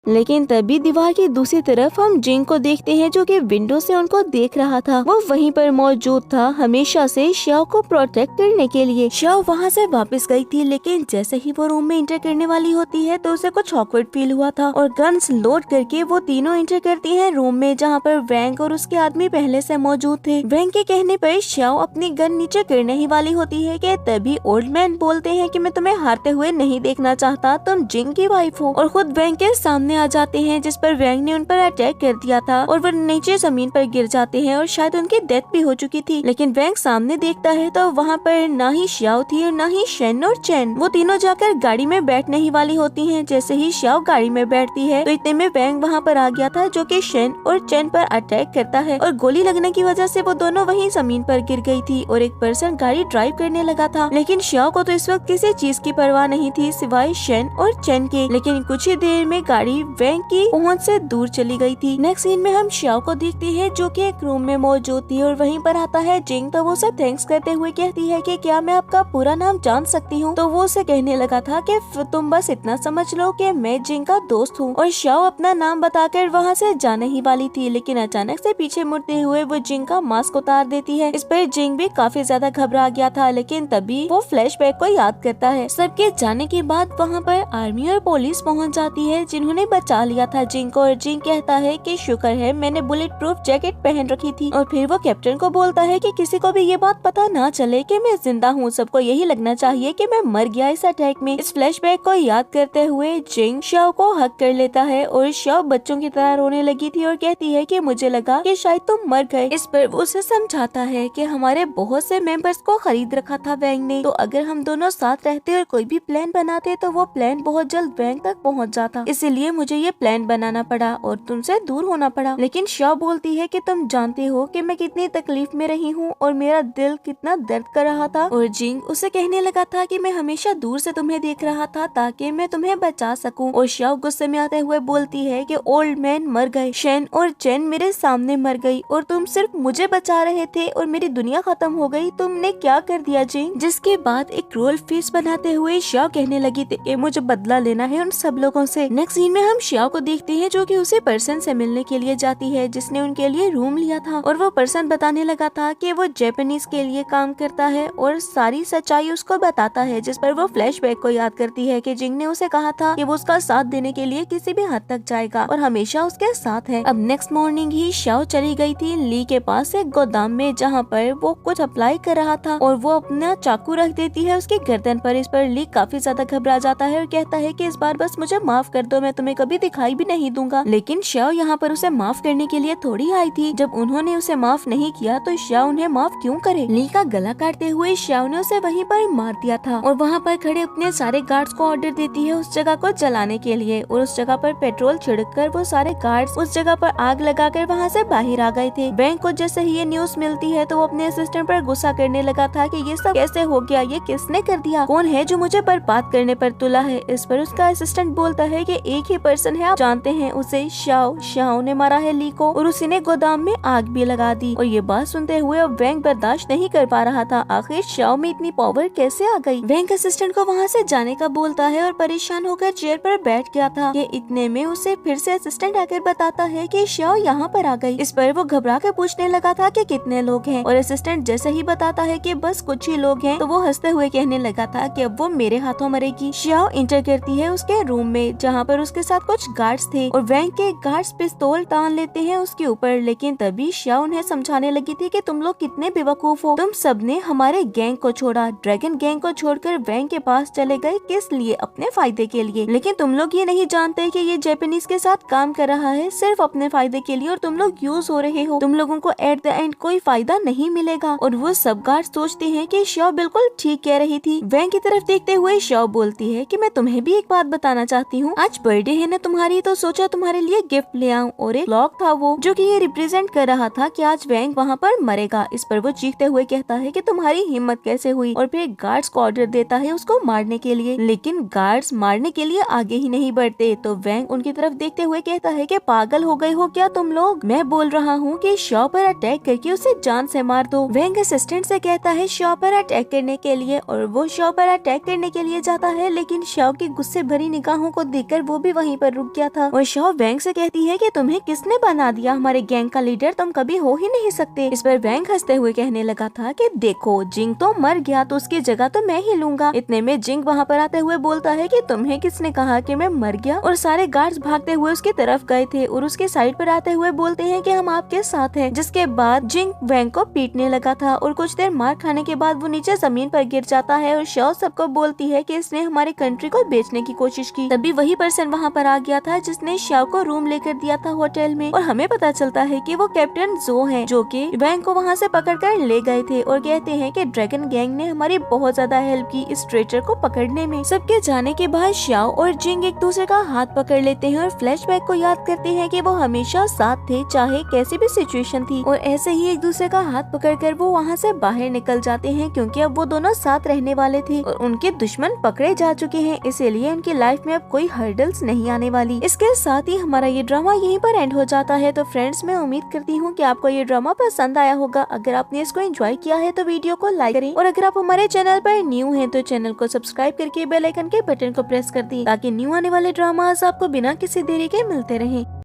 लेकिन तभी दीवार की दूसरी तरफ हम जिंग को देखते हैं जो कि विंडो से उनको देख रहा था। वो वहीं पर मौजूद था हमेशा से शाओ को प्रोटेक्ट करने के लिए। शाओ वहाँ से वापस गई थी, लेकिन जैसे ही वो रूम में एंटर करने वाली होती है तो उसे कुछ ऑकवर्ड फील हुआ था और गन्स लोड करके वो तीनों एंटर करती है रूम में जहाँ पर वैंग और उसके आदमी पहले से मौजूद थे। वैंग के कहने पर शाओ अपनी गन नीचे गिरने ही वाली होती है कि तभी ओल्ड मैन बोलते हैं कि मैं तुम्हें हारते हुए नहीं देखना चाहता, तुम जिंग की वाइफ हो। और खुद वैंग के सामने आ जाते हैं, जिस पर वैंग ने उन पर अटैक कर दिया था और वो नीचे जमीन पर गिर जाते हैं और शायद उनकी डेथ भी हो चुकी थी। लेकिन वैंग सामने देखता है तो वहाँ पर ना ही शाओ थी और ना ही शेन और चैन। वो तीनों जाकर गाड़ी में बैठने ही वाली होती हैं। जैसे ही शाओ गाड़ी में बैठती है तो इतने में वैंग वहाँ पर आ गया था जो कि शेन और चैन पर अटैक करता है और गोली लगने की वजह से वो दोनों वहीं जमीन पर गिर गई थी और एक पर्सन गाड़ी ड्राइव करने लगा था। लेकिन शाओ को तो इस वक्त किसी चीज की परवाह नहीं थी सिवाय शेन और चैन के। लेकिन कुछ ही देर में गाड़ी वैंग की पहुंच से दूर चली गई थी। नेक्स्ट सीन में हम शाओ को देखते हैं जो कि एक रूम में मौजूद थी और वहीं पर आता है जिंग। तो वो उसे थैंक्स करते हुए कहती है कि क्या मैं आपका पूरा नाम जान सकती हूँ। तो वो उसे कहने लगा था कि तुम बस इतना समझ लो कि मैं जिंग का दोस्त हूँ। और शाओ अपना नाम बताकर वहाँ से जाने ही वाली थी, लेकिन अचानक से पीछे मुड़ते हुए वो जिंग का मास्क उतार देती है। इस पर जिंग भी काफी ज्यादा घबरा गया था, लेकिन तभी वो फ्लैशबैक को याद करता है। सबके जाने के बाद वहाँ पर आर्मी और पुलिस पहुँच जाती है जिन्होंने बचा लिया था जिंग को। और जिंग कहता है कि शुक्र है मैंने बुलेट प्रूफ जैकेट पहन रखी थी। और फिर वो कैप्टन को बोलता है कि किसी को भी ये बात पता ना चले कि मैं जिंदा हूँ, सबको यही लगना चाहिए कि मैं मर गया इस अटैक में। इस फ्लैशबैक को याद करते हुए जिंग शाओ को हक कर लेता है और शाओ बच्चों की तरह रोने लगी थी और कहती है कि मुझे लगा कि शायद तुम मर गए। इस पर वो उसे समझाता है कि हमारे बहुत से मेंबर्स को खरीद रखा था वैंग ने, तो अगर हम दोनों साथ रहते और कोई भी प्लान बनाते तो वो प्लान बहुत जल्द वैंग तक पहुँच जाता, इसीलिए मुझे ये प्लान बनाना पड़ा और तुमसे दूर होना पड़ा। लेकिन शाओ बोलती है कि तुम जानते हो कि मैं कितनी तकलीफ में रही हूँ और मेरा दिल कितना दर्द कर रहा था। और जिंग उसे कहने लगा था कि मैं हमेशा दूर से तुम्हें देख रहा था ताकि मैं तुम्हें बचा सकूं। और शाओ गुस्से में आते हुए बोलती है कि ओल्ड मैन मर गए, शेन और चैन मेरे सामने मर गई और तुम सिर्फ मुझे बचा रहे थे और मेरी दुनिया खत्म हो गई, तुमने क्या कर दिया जिंग। जिसके बाद एक क्रूअल फेस बनाते हुए शाओ कहने लगी थी कि मुझे बदला लेना है उन सब लोगों से। नेक्स्ट सीन में हम श्याओ को देखते हैं जो कि उसी पर्सन से मिलने के लिए जाती है जिसने उनके लिए रूम लिया था, और वो पर्सन बताने लगा था कि वो जापानीज के लिए काम करता है और सारी सच्चाई उसको बताता है, जिस पर वो फ्लैशबैक को याद करती है कि जिंग ने उसे कहा था कि वो उसका साथ देने के लिए किसी भी हद तक जाएगा और हमेशा उसके साथ है। अब नेक्स्ट मॉर्निंग ही श्याओ चली गई थी ली के पास एक गोदाम में जहाँ पर वो कुछ अप्लाई कर रहा था और वो अपना चाकू रख देती है उसकी गर्दन पर। इस पर ली काफी ज्यादा घबरा जाता है और कहता है कि इस बार बस मुझे माफ कर दो, मैं तुम्हें कभी दिखाई भी नहीं दूंगा। लेकिन श्याओ यहाँ पर उसे माफ करने के लिए थोड़ी आई थी। जब उन्होंने उसे माफ नहीं किया तो श्याओ उन्हें माफ क्यों करे। ली का गला काटते हुए श्याओ ने उसे वहीं पर मार दिया था और वहाँ पर खड़े अपने सारे गार्ड्स को ऑर्डर देती है उस जगह को जलाने के लिए, और उस जगह पर पेट्रोल छिड़ककर वो सारे गार्ड्स उस जगह पर आग लगाकर वहाँ से बाहर आ गए थे। बैंक को जैसे ही ये न्यूज मिलती है तो वो अपने असिस्टेंट पर गुस्सा करने लगा था कि ये सब कैसे हो गया, ये किसने कर दिया, कौन है जो मुझे बर्बाद करने पर तुला है। इस पर उसका असिस्टेंट बोलता है कि एक ही पर्सन है, आप जानते हैं उसे, श्याओ। श्याओ ने मारा है ली को और उसी ने गोदाम में आग भी लगा दी। और ये बात सुनते हुए अब वैंग बर्दाश्त नहीं कर पा रहा था, आखिर श्याओ में इतनी पावर कैसे आ गई। वैंग असिस्टेंट को वहाँ से जाने का बोलता है और परेशान होकर चेयर पर बैठ गया था। ये इतने में उसे फिर से असिस्टेंट आकर बताता है कि श्याओ यहाँ पर आ गई। इस पर वो घबरा कर पूछने लगा था कि कितने लोग हैं, और असिस्टेंट जैसे ही बताता है कि बस कुछ ही लोग हैं तो वो हंसते हुए कहने लगा था कि अब वो मेरे हाथों मरेगी। श्याओ इंटर करती है उसके रूम में जहाँ पर उसके साथ कुछ गार्ड्स थे और वैंग के गार्ड्स पिस्तौल तान लेते हैं उसके ऊपर। लेकिन तभी श्याओ उन्हें समझाने लगी थी कि तुम लोग कितने बेवकूफ हो, तुम सबने हमारे गैंग को छोड़ा, ड्रैगन गैंग को छोड़कर वैंग के पास चले गए, किस लिए, अपने फायदे के लिए। लेकिन तुम लोग ये नहीं जानते कि ये जापानीज के साथ काम कर रहा है सिर्फ अपने फायदे के लिए और तुम लोग यूज हो रहे हो, तुम लोगों को एट द एंड कोई फायदा नहीं मिलेगा। और वो सब गार्ड सोचते हैं कि श्याओ बिल्कुल ठीक कह रही थी। वैंग की तरफ देखते हुए श्याओ बोलती है कि मैं तुम्हें भी एक बात बताना चाहती हूँ, आज बर्थडे है ना तुम्हारी, तो सोचा तुम्हारे लिए गिफ्ट ले आऊं। और एक क्लॉक था वो जो कि ये रिप्रेजेंट कर रहा था कि आज वैंग वहाँ पर मरेगा। इस पर वो चीखते हुए कहता है कि तुम्हारी हिम्मत कैसे हुई, और फिर गार्ड्स को ऑर्डर देता है उसको मारने के लिए। लेकिन गार्ड्स मारने के लिए आगे ही नहीं बढ़ते तो वैंग उनकी तरफ देखते हुए कहता है कि पागल हो गए हो क्या तुम लोग, मैं बोल रहा हूँ कि श्याओ पर अटैक करके उसे जान से मार दो। वैंग असिस्टेंट से कहता है श्याओ पर अटैक करने के लिए और वो श्याओ पर अटैक करने के लिए जाता है, लेकिन श्याओ की गुस्से भरी निगाहों को देखकर वो भी वहीं पर रुक गया था। और श्याओ वैंग से कहती है कि तुम्हें किसने बना दिया हमारे गैंग का लीडर, तुम कभी हो ही नहीं सकते। इस पर वैंग हंसते हुए कहने लगा था कि देखो जिंग तो मर गया तो उसकी जगह तो मैं ही लूंगा। इतने में जिंग वहाँ पर आते हुए बोलता है कि तुम्हें किसने कहा कि मैं मर गया, और सारे गार्ड्स भागते हुए उसकी तरफ गए थे और उसके साइड पर आते हुए बोलते हैं कि हम आपके साथ हैं। जिसके बाद जिंग वैंग को पीटने लगा था और कुछ देर मार खाने के बाद वो नीचे जमीन पर गिर जाता है और श्याओ सबको बोलती है कि इसने हमारे कंट्री को बेचने की कोशिश की। तभी वही पर्सन वहाँ पर आ गया था जिसने श्याओ को रूम लेकर दिया था होटल में, और हमें पता चलता है कि वो कैप्टन जो है जो कि वैंग को वहाँ से पकड़कर ले गए थे और कहते हैं कि ड्रैगन गैंग ने हमारी बहुत ज्यादा हेल्प की इस ट्रेचर को पकड़ने में। सबके जाने के बाद श्याओ और जिंग एक दूसरे का हाथ पकड़ लेते हैं और फ्लैशबैक को याद करते हैं कि वो हमेशा साथ थे चाहे कैसी भी सिचुएशन थी, और ऐसे ही एक दूसरे का हाथ पकड़कर वो वहाँ से बाहर निकल जाते हैं क्योंकि अब वो दोनों साथ रहने वाले थे और उनके दुश्मन पकड़े जा चुके हैं, इसीलिए उनकी लाइफ में अब कोई हर्डल्स नहीं आने वाली। इसके साथ ही हमारा ये ड्रामा यहीं पर एंड हो जाता है। तो फ्रेंड्स मैं उम्मीद करती हूँ कि आपको ये ड्रामा पसंद आया होगा। अगर आपने इसको एंजॉय किया है तो वीडियो को लाइक करें, और अगर आप हमारे चैनल पर न्यू हैं तो चैनल को सब्सक्राइब करके बेल आइकन के बटन को प्रेस कर दें ताकि न्यू आने वाले ड्रामास आपको बिना किसी देरी के मिलते रहें।